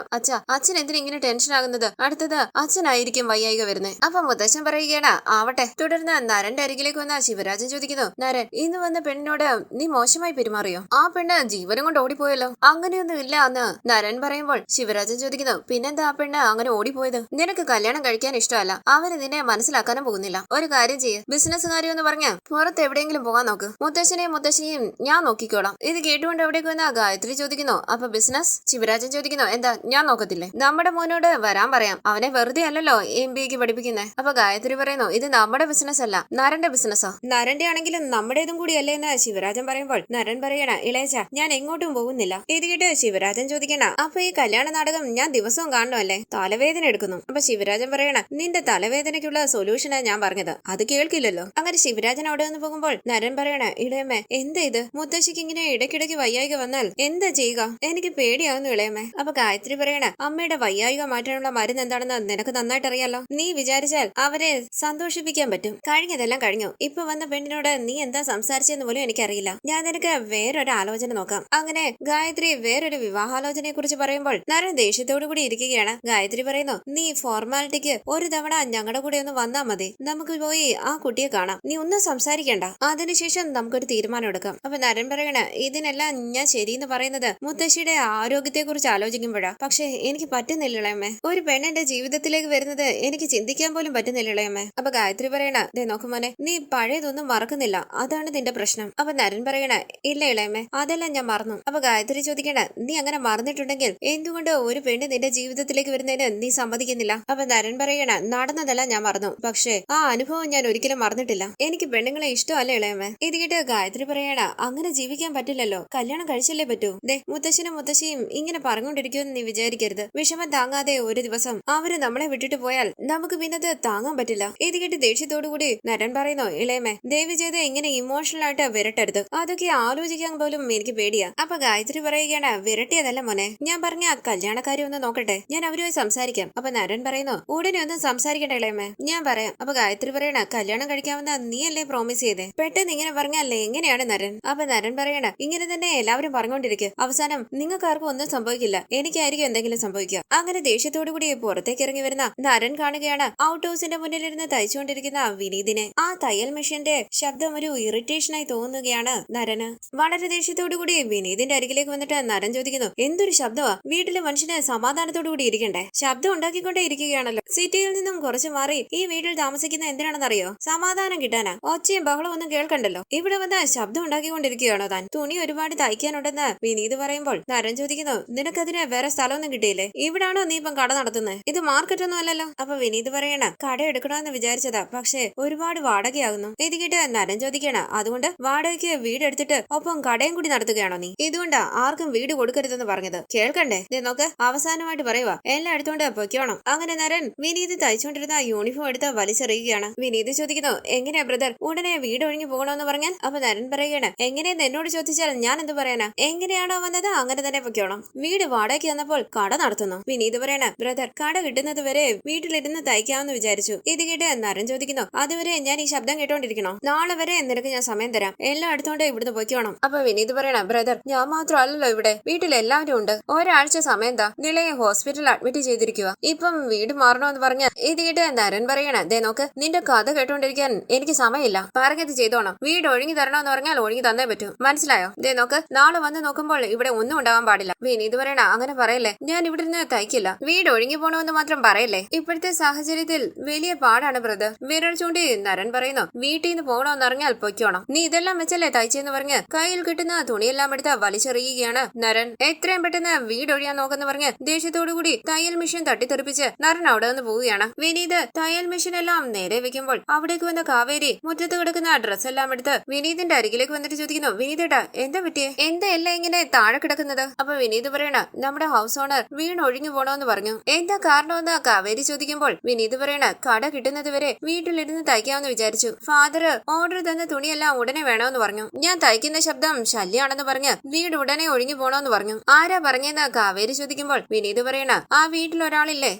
Speaker 1: അച്ഛൻ എന്തിനാ ഇങ്ങനെ ടെൻഷൻ ആകുന്നത്? അടുത്തത് അച്ഛനായിരിക്കും വയ്യായിക വരുന്നത്. അപ്പൊ മുത്തശ്ശൻ പറയുകയാണ് ആവട്ടെ. തുടർന്ന് നരന്റെ അരികിലേക്ക് വന്ന ശിവരാജൻ ചോദിക്കുന്നു നരൻ ഇന്ന് വന്ന പെണ്ണിനോട് നീ മോശമായി പെരുമാറിയോ? ആ പെണ്ണ് ജീവനും കൊണ്ട് ഓടിപ്പോയല്ലോ. അങ്ങനെയൊന്നും ഇല്ല എന്ന് നരൻ പറയുമ്പോൾ ശിവരാജൻ ചോദിക്കുന്നു പിന്നെന്താ ആ പെണ്ണ് അങ്ങനെ ഓടിപ്പോയത്? നിനക്ക് കല്യാണം കഴിക്കാൻ ഇഷ്ടമല്ല, അവര് നിന്നെ മനസ്സിലാക്കാനും പോകുന്നില്ല. ഒരു കാര്യം ചെയ്യ്, ബിസിനസ് കാര്യം എന്ന് പറഞ്ഞ പുറത്ത് എവിടെയെങ്കിലും പോകാൻ നോക്ക്, മുത്തശ്ശനെയും ഞാൻ നോക്കിക്കോളാം. ഇത് കേട്ടുകൊണ്ട് എവിടേക്ക് വന്ന ഗായത്രി ചോദിക്കുന്നു അപ്പൊ ബിസിനസ്? ശിവരാജൻ ചോദിക്കുന്നു എന്താ ഞാൻ നോക്കത്തില്ലേ? നമ്മുടെ മോനോട് വരാൻ പറയാം, അവനെ വെറുതെ അല്ലല്ലോ MBA പഠിപ്പിക്കുന്നേ. അപ്പൊ ഗായത്രി പറയുന്നു ഇത് നമ്മുടെ ബിസിനസ് അല്ല, നരന്റെ ബിസിനസ്സാ. നരന്റെ ആണെങ്കിലും നമ്മുടേതും കൂടി അല്ലേ എന്ന് ശിവരാജൻ പറയുമ്പോൾ നരൻ പറയണ ഇളയച്ച ഞാൻ എങ്ങോട്ടും പോകുന്നില്ല. ഇത് കേട്ട് ശിവരാജൻ ചോദിക്കണ അപ്പൊ ഈ കല്യാണ നാടകം ഞാൻ ദിവസവും കാണണമല്ലേ? തലവേദന എടുക്കുന്നു. അപ്പൊ ശിവരാജൻ പറയണ നിന്റെ തലവേദനയ്ക്കുള്ള സൊല്യൂഷനാ ഞാൻ പറഞ്ഞത്, അത് കേൾക്കില്ലല്ലോ. അങ്ങനെ ശിവരാജൻ അവിടെ നിന്ന് പോകുമ്പോൾ നരൻ പറയണ ഇളയമ്മേ എന്താ ഇത്? മുത്തശ്ശിക്ക് ഇങ്ങനെ ഇടയ്ക്കിടയ്ക്ക് വയ്യായിക വന്നാൽ എന്താ ചെയ്യുക? എനിക്ക് പേടിയാവുന്നു ഇളയമ്മേ. അപ്പൊ ഗായത്രി പറയണ അമ്മയുടെ വയ്യായിക മാറ്റാനുള്ള മരുന്ന് എന്താണെന്ന് നിനക്ക് നന്നായിട്ട് അറിയാലോ. നീ വിചാരിച്ചാൽ അവരെ സന്തോഷിപ്പിക്കാൻ പറ്റും. കഴിഞ്ഞതെല്ലാം കഴിഞ്ഞു. ഇപ്പൊ വന്ന പെണ്ണിനോട് നീ എന്താ സംസാരിച്ചെന്ന് പോലും എനിക്കറിയില്ല. ഞാൻ നിനക്ക് വേറൊരു ആലോചന നോക്കാം. അങ്ങനെ ഗായത്രി വേറൊരു വിവാഹാലോചനയെ കുറിച്ച് പറയുമ്പോൾ നരൻ ദേഷ്യത്തോടു കൂടി ഇരിക്കുകയാണ്. ഗായത്രി പറയുന്നു നീ ഫോർമാലിറ്റിക്ക് ഒരു തവണ ഞങ്ങളുടെ കൂടെ ഒന്ന് വന്നാ മതി, നമുക്ക് പോയി ആ കുട്ടിയെ കാണാം, നീ ഒന്നും സംസാരിക്കണ്ട, അതിനുശേഷം നമുക്കൊരു തീരുമാനം എടുക്കാം. അപ്പൊ നരൻ പറയണ ഇതിനെല്ലാം ഞാൻ ശരിയെന്ന് പറയുന്നത് മുത്തശ്ശിയുടെ ആരോഗ്യത്തെ കുറിച്ച് ആലോചിക്കുമ്പോഴാ. പക്ഷെ എനിക്ക് പറ്റുന്നില്ല ഇളയമ്മേ, ഒരു പെണ്ണിന്റെ ജീവിതത്തിലേക്ക് വരുന്നത് എനിക്ക് ചിന്തിക്കാൻ പോലും പറ്റുന്നില്ല ഇളയമ്മേ. അപ്പൊ ഗായത്രി പറയണ ദേ നോക്കുമോനെ, നീ പഴയതൊന്നും മറക്കുന്നില്ല, അതാണ് നിന്റെ പ്രശ്നം. അപ്പൊ നരൻ പറയണ ഇല്ല ഇളയമ്മേ, അതെല്ലാം ഞാൻ മറന്നു. അപ്പൊ ഗായത്രി ചോദിക്കണ നീ അങ്ങനെ മറന്നിട്ടുണ്ടെങ്കിൽ എന്തുകൊണ്ട് ഒരു പെണ്ണ് നിന്റെ ജീവിതത്തിലേക്ക് വരുന്നതിന് നീ സമ്മതിക്കുന്നില്ല? അപ്പൊ നരൻ പറയണ നടന്നതെല്ലാം ഞാൻ മറന്നു, പക്ഷേ ആ അനുഭവം ഞാൻ ഒരിക്കലും മറന്നിട്ടില്ല. എനിക്ക് പെണ്ണുങ്ങളെ ഇഷ്ടമല്ല ഇളയമ്മേ. ഇത് കേട്ട് ഗായത്രി പറയണ അങ്ങനെ ജീവിക്കാൻ പറ്റില്ലല്ലോ, കല്യാണം കഴിച്ചല്ലേ പറ്റൂ. ദേ മുത്തശ്ശനും മുത്തശ്ശിയും ഇങ്ങനെ പറഞ്ഞുകൊണ്ടിരിക്കുമെന്ന് നീ വിചാരിക്കരുത്. വിഷമം താങ്ങാതെ ഒരു ദിവസം അവര് നമ്മളെ വിട്ടിട്ട് പോയാൽ നമുക്ക് പിന്നത് താങ്ങാൻ പറ്റില്ല. ഇത് കേട്ട് ദേഷ്യത്തോടുകൂടി നരൻ പറയുന്നു ഇളയമ്മേ ദേവി ചെയ്ത് ഇങ്ങനെ ഇമോഷണൽ ആയിട്ട് വിരട്ടരുത്, അതൊക്കെ ആലോചിക്കാൻ പോലും എനിക്ക് പേടിയാ. അപ്പൊ ഗായത്രി പറയുകയാണ് വിരട്ടിയതല്ല മോനെ, ഞാൻ പറഞ്ഞ കല്യാണക്കാരി ഒന്ന് നോക്കട്ടെ, ഞാൻ അവരുമായി സംസാരിക്കാം. അപ്പൊ നരൻ പറയുന്നു ഉടനെ ഒന്നും സംസാരിക്കട്ടെ ഇളയമ്മേ, ഞാൻ പറയാം. അപ്പൊ ഗായത്രി പറയണ കല്യാണം കഴിക്കാമെന്ന് നീയല്ലേ പ്രോമിസ് ചെയ്തേ, പെട്ടെന്ന് ഇങ്ങനെ പറഞ്ഞാലേ എങ്ങനെയാണ് നരൻ? അപ്പൊ നരൻ പറയണ ഇങ്ങനെ തന്നെ എല്ലാവരും പറഞ്ഞുകൊണ്ടിരിക്കും, അവസാനം നിങ്ങൾക്ക് ആർക്കും ഒന്നും സംഭവിക്കില്ല, എനിക്കായിരിക്കും എന്തെങ്കിലും സംഭവിക്കുക. അങ്ങനെ ദേഷ്യത്തോടു കൂടി പുറത്തേക്ക് ഇറങ്ങി വരുന്ന നരൻ കാണുകയാണ് ഔട്ട് ഹൗസിന്റെ മുന്നിലിരുന്ന് തയ്ച്ചുകൊണ്ടിരിക്കുന്ന വിനീതിനെ. ആ തയ്യൽ മെഷീന്റെ ശബ്ദം ഒരു ഇറിറ്റേഷനായി തോന്നുകയാണ് നരന്. വളരെ ദേഷ്യത്തോടു കൂടി വിനീതിന്റെ അരികിലേക്ക് വന്നിട്ട് നരൻ ചോദിക്കുന്നു എന്തൊരു ശബ്ദമാ? വീട്ടിലെ മനുഷ്യന് സമാധാനത്തോടു കൂടി ഇരിക്കണ്ടേ? ശബ്ദം ഉണ്ടാക്കിക്കൊണ്ടേ ഇരിക്കുകയാണല്ലോ. സിറ്റിയിൽ നിന്നും കുറച്ച് മാറി ഈ വീട്ടിൽ താമസിക്കുന്ന എന്തിനാണെന്നറിയോ? സമാധാനം കിട്ടാനാ. ഒച്ചയും ബഹളവും ഒന്നും കേൾക്കണ്ടല്ലോ. ഇവിടെ വന്ന് ശബ്ദം ഉണ്ടാക്കിക്കൊണ്ടിരിക്കുകയാണോ താൻ? തുണി ഒരുപാട് തയ്ക്കാനുണ്ടെന്ന് വിനീത് പറയുമ്പോൾ നരൻ ചോദിക്കുന്നു നിനക്കതിന് വേറെ സ്ഥലമൊന്നും കിട്ടിയില്ലേ? ഇവിടാണോ നീ ഇപ്പം കട നടത്തുന്നത്? ഇത് മാർക്കറ്റ് ഒന്നും അല്ലല്ലോ. അപ്പൊ വിനീത് പറയണ കട എടുക്കണമെന്ന് വിചാരിച്ചതാ, പക്ഷെ ഒരുപാട് വാടകയാകുന്നു. ഇത് കേട്ട് നരൻ ചോദിക്കണ അതുകൊണ്ട് വാടകയ്ക്ക് വാടകയ്ക്ക് വീട് എടുത്തിട്ട് ഒപ്പം കടയും കൂടി നടത്തുകയാണോ നീ? ഇതുകൊണ്ടാ ആർക്കും വീട് കൊടുക്കരുതെന്ന് പറഞ്ഞത്. കേൾക്കണ്ടേ? നോക്ക്, അവസാനമായിട്ട് പറയുക, എല്ലാം എടുത്തോണ്ട് പൊയ്ക്കോണം. അങ്ങനെ നരൻ വിനീത് തയ്ച്ചുകൊണ്ടിരുന്ന യൂണിഫോം എടുത്ത് വലിച്ചെറിയുകയാണ്. വിനീത് ചോദിക്കുന്നു, എങ്ങനെയാ ബ്രദർ, ഉടനെ വീട് ഒഴിഞ്ഞു പോകണമെന്ന് പറഞ്ഞാൽ? അപ്പൊ നരൻ പറയുകയാണ്, എങ്ങനെയെന്ന് എന്നോട് ചോദിച്ചാൽ ഞാൻ എന്ത് പറയാനാ? എങ്ങനെയാണോ വന്നത് അങ്ങനെ തന്നെ പൊയ്ക്കോണം. വീട് വാടകയ്ക്ക് വന്നപ്പോൾ കട നടത്തുന്നു. വിനീത് പറയണ, ബ്രദർ, കട കിട്ടുന്നത് വരെ വീട്ടിലിരുന്ന് തയ്ക്കാമെന്ന് വിചാരിച്ചു. ഇത് കേട്ട് നരൻ ചോദിക്കുന്നു, അതുവരെ ഞാൻ ഈ ശബ്ദം കേട്ടോണ്ടിരിക്കണോ? നാളെ വരെ നിനക്ക് ഞാൻ സമയം തരാം, എല്ലാം എടുത്തോണ്ട് ഇവിടുന്ന് പൊയ്ക്കോണം. അപ്പൊ വിനീത് പറയണ, ബ്രദർ, ഞാൻ മാത്രമല്ലല്ലോ ഇവിടെ, വീട്ടിൽ എല്ലാവരും ഉണ്ട്. ഒരാഴ്ച സമയം എന്താ? നിളയെ ഹോസ്പിറ്റലിൽ അഡ്മിറ്റ് ചെയ്തിരിക്കുക. ഇപ്പം വീട് മാറണമെന്ന് പറഞ്ഞ ഇത് കേട്ട് നരൻ പറയണ, ദേ നോക്ക്, നിന്റെ കഥ കേട്ടോണ്ടിരിക്കാൻ എനിക്ക് സമയമില്ല. പറഞ്ഞത് ചെയ്തോണം. വീട് ഒഴുകി തരണമെന്ന് പറഞ്ഞാൽ ഒഴുകി തന്നേ പറ്റൂ. മനസ്സിലായോ? ദേ നോക്ക്, നാളെ വന്ന് നോക്കുമ്പോൾ ഇവിടെ ഒന്നും ഉണ്ടാവാൻ പാടില്ല. വിനീത് പറയണ, അങ്ങനെ പറയല്ലേ, ഞാൻ ഇവിടെ നിന്ന് തയ്ക്കില്ല. വീട് ഒഴുകി പോണമെന്ന് മാത്രം പറയല്ലേ. ഇപ്പോഴത്തെ സാഹചര്യത്തിൽ വലിയ പാടാണ് ബ്രദർ. വിരൽ ചൂണ്ടി നരൻ പറയുന്നു, വീട്ടിൽ നിന്ന് പോകണമെന്ന് അറിഞ്ഞാൽ പൊയ്ക്കോണം. നീ ഇതെല്ലാം വെച്ചല്ലേ തയ്ച്ചെന്ന് പറഞ്ഞ് കയ്യിൽ കിട്ടുന്ന തുണിയെല്ലാം എടുത്ത് വലിച്ചെറിയുകയാണ് നരൻ. എത്രയും പെട്ടെന്ന് വീട് ഒഴിയാൻ നോക്കെന്ന് പറഞ്ഞ് ദേഷ്യത്തോടുകൂടി തയ്യൽ മെഷീൻ തട്ടിത്തെറിപ്പിച്ച് നരൻ അവിടെ നിന്ന് പോവുകയാണ്. വിനീത് തയ്യൽ മെഷീൻ എല്ലാം നേരെ വെക്കുമ്പോൾ അവിടേക്ക് വന്ന കാവേരി മുറ്റത്ത് കിടക്കുന്ന ഡ്രസ് എല്ലാം എടുത്ത് വിനീതിന്റെ അരികിലേക്ക് വന്നിട്ട് ചോദിക്കുന്നു, വിനീതേട്ടാ, എന്താ പറ്റിയേ? എന്താ എല്ലാം ഇങ്ങനെ താഴെ കിടക്കുന്നത്? അപ്പൊ വിനീത് പറയണ, നമ്മുടെ ഹൗസ് ഓണർ വീണ് ഒഴിഞ്ഞു പോണോന്ന് പറഞ്ഞു. എന്താ കാരണമെന്ന് കാവേരി ചോദിക്കുമ്പോൾ വിനീത് പറയണ, കട കിട്ടുന്നത് വരെ വീട്ടിലിരുന്ന് തയ്ക്കാമെന്ന് വിചാരിച്ചു. ഫാദർ ഓർഡർ തന്ന തുണിയെല്ലാം ഉടനെ വേണമെന്ന് പറഞ്ഞു. ഞാൻ തയ്ക്കുന്ന ശബ്ദം ശല്യാണെന്ന് പറഞ്ഞ് വീട് ഉടനെ ഒഴിഞ്ഞു പോണോന്ന് പറഞ്ഞു. ആരാ പറഞ്ഞെന്ന് കാവേരി ചോദിക്കുമ്പോൾ വിനീത് പറയണ, ആ വീട്ടിൽ ഒരാളില്ലേ,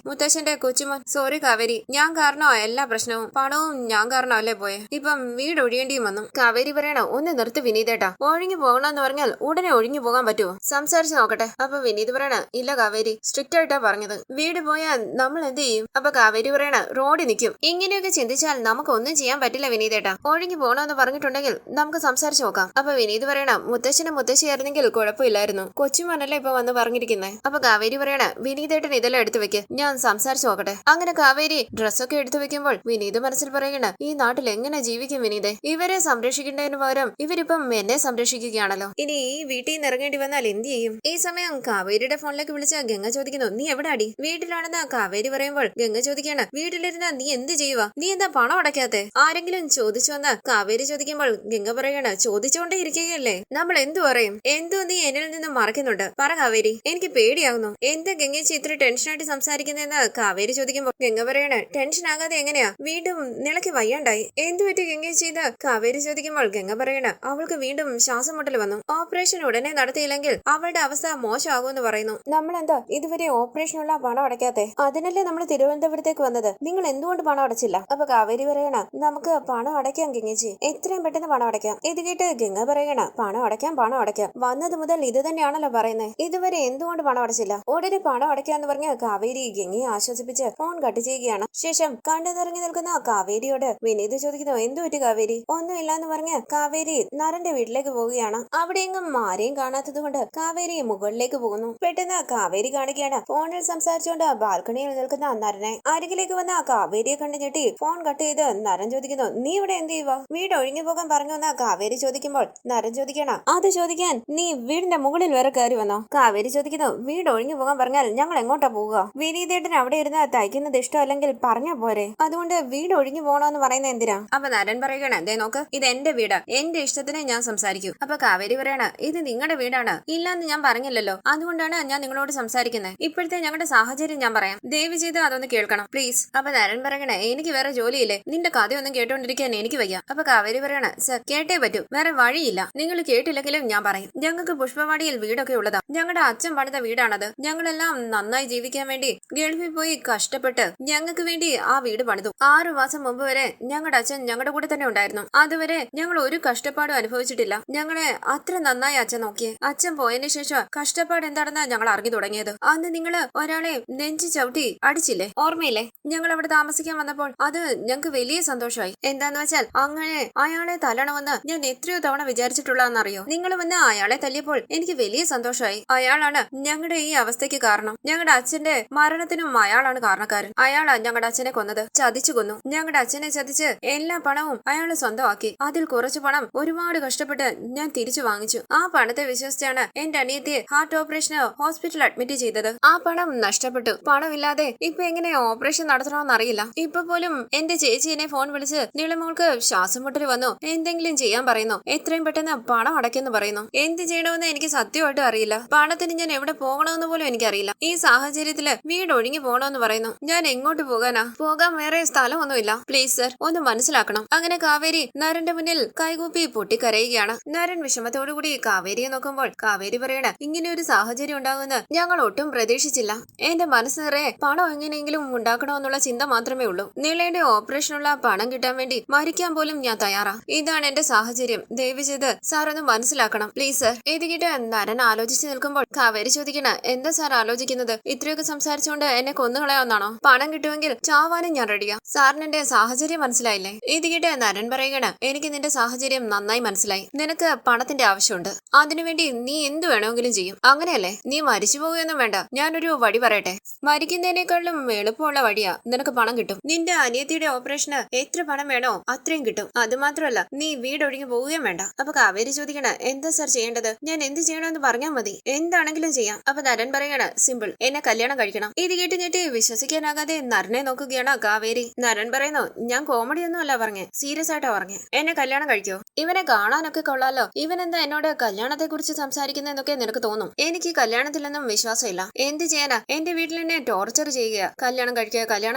Speaker 1: മുത്തശ്ശന്റെ കൊച്ചുമോൻ. സോറി കാവേരി, ഞാൻ കാരണോ എല്ലാ പ്രശ്നവും, പണവും ഞാൻ കാരണോ അല്ലേ പോയെ. ഇപ്പം വീട് ഒഴിയേണ്ടിയും വന്നു. കാവേരി പറയണ, ഒന്ന് നിർത്ത് വിനീതേട്ടാ, ഒഴിഞ്ഞു പോകണമെന്ന് പറഞ്ഞാൽ ഉടനെ ഒഴിഞ്ഞു പോകാൻ പറ്റുമോ? സംസാരിച്ച് നോക്കട്ടെ. അപ്പൊ വിനീത് പറയണ, ഇല്ല കാവേരി, സ്ട്രിക്റ്റ് ആയിട്ടാ പറഞ്ഞത്. വീട് പോയാൽ നമ്മൾ എന്ത് ചെയ്യും? അപ്പൊ കാവേരി പറയണ, റോഡിൽ നിൽക്കും. ഇങ്ങനെയൊക്കെ ചിന്തിച്ചാൽ നമുക്ക് ഒന്നും ചെയ്യാൻ പറ്റില്ല വിനീതേട്ടാ. ഒഴിഞ്ഞു പോകണമെന്ന് പറഞ്ഞിട്ടുണ്ടെങ്കിൽ നമുക്ക് സംസാരിച്ച് നോക്കാം. അപ്പൊ വിനീത് പറയണ, മുത്തശ്ശനും മുത്തശ്ശിയായിരുന്നെങ്കിൽ കുഴപ്പമില്ലായിരുന്നു, കൊച്ചുമോനല്ലേ ഇപ്പൊ വന്ന് പറഞ്ഞിരിക്കുന്നത്. അപ്പൊ കാവേരി പറയണ, വിനീതേട്ടൻ ഇതെല്ലാം എടുത്തു വെക്ക്, ഞാൻ സംസാരിച്ചു നോക്കട്ടെ. അങ്ങനെ കാവേരി ഡ്രസ്സൊക്കെ എടുത്തു വെക്കുമ്പോൾ വിനീത് മനസ്സിൽ പറയണ, ഈ നാട്ടിൽ എങ്ങനെ ജീവിക്കും വിനീതെ? ഇവരെ സംരക്ഷിക്കേണ്ടതിന് പകരം ഇവരിപ്പം എന്നെ സംരക്ഷിക്കുകയാണല്ലോ. ഇനി ഈ വീട്ടിൽ നിന്ന് ഇറങ്ങേണ്ടി വന്നാൽ എന്ത് ചെയ്യും? ഈ സമയം കാവേരിയുടെ ഫോണിലേക്ക് വിളിച്ച ഗംഗ ചോദിക്കുന്നു, നീ എവിടെ അടി? വീട്ടിലാണെന്ന് കാവേരി പറയുമ്പോൾ ഗംഗ ചോദിക്കാണ്, വീട്ടിലിരുന്ന നീ എന്ത് ചെയ്യുക? നീ എന്താ പണം അടയ്ക്കാത്തെ? ആരെങ്കിലും ചോദിച്ചുവെന്ന് കാവേരി ചോദിക്കുമ്പോൾ ഗംഗ പറയണ, ചോദിച്ചുകൊണ്ടേ ഇരിക്കുകയല്ലേ, നമ്മൾ എന്തു പറയും? എന്തോ നീ എന്നിൽ നിന്ന് മറക്കുന്നുണ്ട്, പറ കാവേരി, എനിക്ക് പേടിയാവുന്നു. എന്താ ഗംഗേച്ചി ഇത്ര ടെൻഷനായിട്ട് സംസാരിക്കുന്നതെന്ന് കാവേരി ചോദിക്കുമ്പോൾ ഗംഗ പറയണ, ടെൻഷൻ ആകാതെ എങ്ങനെയാ? വീണ്ടും നിളയ്ക്ക് വയ്യാണ്ടായി. എന്തു പറ്റി ഗംഗേച്ചി എന്ന് കാവേരി ചോദിക്കുമ്പോൾ ഗംഗ പറയണ, അവൾക്ക് വീണ്ടും ശ്വാസം മുട്ടൽ വന്നു. ഓപ്പറേഷൻ ഉടനെ നടത്തിയില്ലെങ്കിൽ അവളുടെ അവസ്ഥ മോശമാകുമെന്ന് പറയുന്നു. നമ്മളെന്താ ഇതുവരെ ഓപ്പറേഷനുള്ള പണം അടയ്ക്കാത്തെ? അതിനല്ലേ നമ്മൾ തിരുവനന്തപുരത്തേക്ക് വന്നത്. നിങ്ങൾ എന്തുകൊണ്ട് പണം അടച്ചില്ല? അപ്പൊ കാവേരി പറയണ, നമുക്ക് പണം അടയ്ക്കാം ഗംഗേച്ചി, എത്രയും പെട്ടെന്ന് പണം അടയ്ക്കാം. ഇത് കേട്ട് ഗംഗ പറയണ, പണം അടയ്ക്കാം, പണം അടയ്ക്കാം. വന്നത് മുതൽ ഇത് തന്നെയാണല്ലോ പറയുന്നത്, ഇതുവരെ എന്തുകൊണ്ട് പണം അടച്ചില്ല? ഉടനെ പണം അടയ്ക്കാന്ന് പറഞ്ഞ് കാവേരി ഗംഗയെ ആശ്വസിപ്പിച്ച് ഫോൺ കട്ട് ചെയ്യുകയാണ്. ശേഷം കണ്ടു നിറങ്ങി നിൽക്കുന്ന കാവേരിയോട് വിനീത് ചോദിക്കുന്നു, എന്തു പറ്റി കാവേരി? ഒന്നുമില്ലാന്ന് പറഞ്ഞ് കാവേരി നരന്റെ വീട്ടിലേക്ക് പോവുകയാണ്. അവിടെയെങ്ങും ആരെയും കാണാത്തത് കൊണ്ട് കാവേരി മുകളിലേക്ക് പോകുന്നു. പെട്ടെന്ന് കാവേരി കാണുകയാണ് ഫോണിൽ സംസാരിച്ചുകൊണ്ട് ബാൽക്കണിയിൽ നിൽക്കുന്ന നരനെ. അരികിലേക്ക് വന്ന കാവേരിയെ കണ്ടു ഞെട്ടി ഫോൺ കട്ട് ചെയ്ത് നരൻ ചോദിക്കുന്നു, നീ ഇവിടെ എന്ത് ചെയ്യുക? വീട് ഒഴിഞ്ഞു പോകാൻ പറഞ്ഞു എന്ന് കാവേരി ചോദിക്കുമ്പോൾ നരൻ ചോദിക്കണം, അത് ചോദിക്കാൻ നീ വീടിന്റെ മുകളിൽ വരെ കയറി വന്നോ? കാവേരി ചോദിക്കുന്നു, വീട് ഒഴിഞ്ഞു പോകാൻ പറഞ്ഞാൽ ഞങ്ങൾ എങ്ങോട്ടാ പോവുക? വിനീതേട്ടൻ അവിടെ ഇരുന്ന് തയ്ക്കുന്നത് ഇഷ്ടമല്ലെങ്കിൽ പറഞ്ഞാ പോരെ, അതുകൊണ്ട് വീട് ഒഴിഞ്ഞു പോകണമെന്ന് പറയുന്നത് എന്തിനാ? അപ്പൊ നരൻ പറയണ, ദേ നോക്ക്, ഇത് എന്റെ വീടാ, എന്റെ ഇഷ്ടത്തിന് ഞാൻ സംസാരിക്കൂ. അപ്പൊ കാവേരി പറയണ, ഇത് നിങ്ങളുടെ വീടാണ്, ഇല്ലാന്ന് ഞാൻ പറഞ്ഞില്ലല്ലോ, അതുകൊണ്ടാണ് ഞാൻ നിങ്ങളോട് സംസാരിക്കുന്നത്. ഇപ്പോഴത്തെ ഞങ്ങളുടെ സാഹചര്യം ഞാൻ പറയാം, ദയവ് ചെയ്ത് അതൊന്ന് കേൾക്കണം പ്ലീസ്. അപ്പൊ നരൻ പറയണേ, എനിക്ക് വേറെ ജോലിയില്ലേ, നിന്റെ കഥയൊന്നും കേട്ടോണ്ടിരിക്കാൻ എനിക്ക് വയ്യ. അപ്പൊ കാവേരി പറയണ, സർ കേട്ടേ പറ്റൂ, വേറെ വഴിയില്ല, നിങ്ങൾ കേട്ടില്ലെങ്കിലും ഞാൻ പറയും. ഞങ്ങൾക്ക് പുഷ്പവാടിയിൽ വീടൊക്കെ ഉള്ളതാ, ഞങ്ങളുടെ അച്ഛൻ പണിത വീടാണത്. ഞങ്ങളെല്ലാം നന്നായി ജീവിക്കാൻ വേണ്ടി ഗൾഫിൽ പോയി കഷ്ടപ്പെട്ട് ഞങ്ങൾക്ക് വേണ്ടി ആ വീട് പണിതു. 6 മാസം മുമ്പ് വരെ ഞങ്ങളുടെ അച്ഛൻ ഞങ്ങളുടെ കൂടെ തന്നെ ഉണ്ടായിരുന്നു. അതുവരെ ഞങ്ങൾ ഒരു കഷ്ടപ്പാടും അനുഭവിച്ചിട്ടില്ല. ഞങ്ങളെ അത്ര നന്നായി അച്ഛൻ നോക്കിയേ. അച്ഛൻ പോയതിനു ശേഷം കഷ്ടപ്പാട് എന്താണെന്ന് ഞങ്ങൾ അറിഞ്ഞു തുടങ്ങിയത്. അന്ന് നിങ്ങൾ ഒരാളെ നെഞ്ചി ചവിട്ടി അടിച്ചില്ലേ, ഓർമ്മയില്ലേ? ഞങ്ങൾ അവിടെ താമസിക്കാൻ വന്നപ്പോൾ അത് ഞങ്ങൾക്ക് വലിയ സന്തോഷമായി. എന്താന്ന് വെച്ചാൽ അങ്ങനെ അയാളെ തല്ലണമെന്ന് ഞാൻ എത്രയോ തവണ വിചാരിച്ചിട്ടുള്ളതെന്നറിയോ? നിങ്ങൾ വന്ന് അയാളെ തല്ലിയപ്പോൾ എനിക്ക് വലിയ സന്തോഷമായി. അയാളാണ് ഞങ്ങളുടെ ഈ അവസ്ഥയ്ക്ക് കാരണം. ഞങ്ങളുടെ അച്ഛന്റെ മരണത്തിനും അയാളാണ് കാരണക്കാരൻ. അയാളാ ഞങ്ങളുടെ അച്ഛനെ കൊന്നത്, ചതിച്ചു കൊന്നു. ഞങ്ങളുടെ അച്ഛനെ ചതിച്ച് എല്ലാ പണവും അയാൾ സ്വന്തമാക്കി. അതിൽ കുറച്ചു പണം ഒരുപാട് കഷ്ടപ്പെട്ട് ഞാൻ തിരിച്ചു വാങ്ങിച്ചു. ആ പണത്തെ വിശ്വസിച്ചാണ് എന്റെ അനിയത്തിയെ ഹാർട്ട് ഓപ്പറേഷന് ഹോസ്പിറ്റലിൽ അഡ്മിറ്റ് ചെയ്തത്. ആ പണം നഷ്ടപ്പെട്ടു. പണമില്ലാതെ ഇപ്പൊ എങ്ങനെ ഓപ്പറേഷൻ നടത്തണമെന്ന് അറിയില്ല. ഇപ്പൊ പോലും എന്റെ ചേച്ചി എന്നെ ഫോൺ വിളിച്ച് നിളമോൾക്ക് ശ്വാസം മുട്ടൽ വന്നു, എന്തെങ്കിലും ചെയ്യാൻ പറയുന്നു. എത്രയും പെട്ടെന്ന് പണം അടയ്ക്കെന്ന് പറയുന്നു. എന്ത് ചെയ്യണമെന്ന് എനിക്ക് സത്യമായിട്ടും അറിയില്ല. പണത്തിന് ഞാൻ എവിടെ പോകണമെന്ന് പോലും എനിക്കറിയില്ല. ഈ സാഹചര്യത്തില് വീട് ഒഴിഞ്ഞു പോകണമെന്ന് പറയുന്നു. ഞാൻ എങ്ങോട്ട് പോകാനാ? പോകാൻ വേറെ സ്ഥലമൊന്നുമില്ല. പ്ലീസ് സർ, ഒന്ന് മനസ്സിലാക്കണം. അങ്ങനെ കാവേരി നരന്റെ മുന്നിൽ കൈകൂപ്പി പൊട്ടിക്കരയുകയാണ്. നരൻ വിഷമത്തോടുകൂടി കാവേരിയെ നോക്കുമ്പോൾ കാവേരി പറയണ, ഇങ്ങനെ ഒരു സാഹചര്യം ഉണ്ടാകുമെന്ന് ഞങ്ങൾ ഒട്ടും പ്രതീക്ഷിച്ചില്ല. എന്റെ മനസ്സ് നിറയെ പണം എങ്ങനെയെങ്കിലും ഉണ്ടാക്കണമെന്നുള്ള ചിന്ത മാത്രമേ ഉള്ളൂ. നീളയുടെ ഓപ്പറേഷനുള്ള പണം കിട്ടാൻ വേണ്ടി മരിക്കാൻ പോലും ഞാൻ തയ്യാറാ. ഇതാണ് എന്റെ സാഹചര്യം. ദയവ് ചെയ്ത് സാർ ഒന്ന് മനസ്സിലാക്കണം പ്ലീസ് സർ. ഇത് കേട്ട് നരൻ ആലോചിച്ച് നിൽക്കുമ്പോൾ കാവേരി ചോദിക്കണ, എന്താ സാർ ആലോചിക്കുന്നത്? ഇത്രയൊക്കെ സംസാരിച്ചുകൊണ്ട് എന്നെ കൊന്നുകളയാവുന്നാണോ? പണം കിട്ടുമെങ്കിൽ ചാവാനും ഞാൻ റെഡിയാ. സാറിന് എന്റെ സാഹചര്യം മനസ്സിലായില്ലേ? ഇത് കേട്ട് നരൻ പറയുകയാണ്, എനിക്ക് നിന്റെ സാഹചര്യം നന്നായി മനസ്സിലായി. നിനക്ക് പണത്തിന്റെ ആവശ്യമുണ്ട്. അതിനുവേണ്ടി നീ എന്ത് വേണമെങ്കിലും ചെയ്യും, അങ്ങനെയല്ലേ? നീ മരിച്ചു പോകുകയൊന്നും വേണ്ട. ഞാനൊരു വഴി പറയട്ടെ. മരിക്കുന്നതിനേക്കാളും എളുപ്പമുള്ള വഴിയാ. നിനക്ക് പണം കിട്ടും. നിന്റെ അനിയത്തിയുടെ ഓപ്പറേഷന് എത്ര പണം വേണോ അത്രയും കിട്ടും. അത് മാത്രമല്ല, നീ വീടൊഴിഞ്ഞു പോവുകയും വേണ്ട. അപ്പൊ കാവേരി ചോദിക്കണ, എന്താ സാർ ചെയ്യേണ്ടത്? ഞാൻ എന്ത് ചെയ്യണമെന്ന് പറഞ്ഞാൽ മതി. എന്താണെങ്കിലും ചെയ്യാം. അപ്പൊ നരൻ പറയണ, സിമ്പിൾ, എന്നെ കല്യാണം കഴിക്കണം. ഇത് കേട്ട് വിശ്വസിക്കാനാകാതെ നരനെ നോക്കുകയാണ് കാവേരി. നരൻ പറയുന്നു, ഞാൻ കോമഡി ഒന്നും അല്ല പറഞ്ഞേ, സീരിയസ് ആയിട്ടാ പറഞ്ഞേ. എന്നെ കല്യാണം കഴിക്കോ? ഇവനെ കാണാനൊക്കെ കൊള്ളാലോ. ഇവൻ എന്താ എന്നോട് കല്യാണത്തെ കുറിച്ച് സംസാരിക്കുന്നതെന്നൊക്കെ നിനക്ക് തോന്നും. എനിക്ക് കല്യാണത്തിലൊന്നും വിശ്വാസമില്ല. എന്ത് ചെയ്യാനാ? എന്റെ വീട്ടിൽ എന്നെ ടോർച്ചർ ചെയ്യുക. കല്യാണം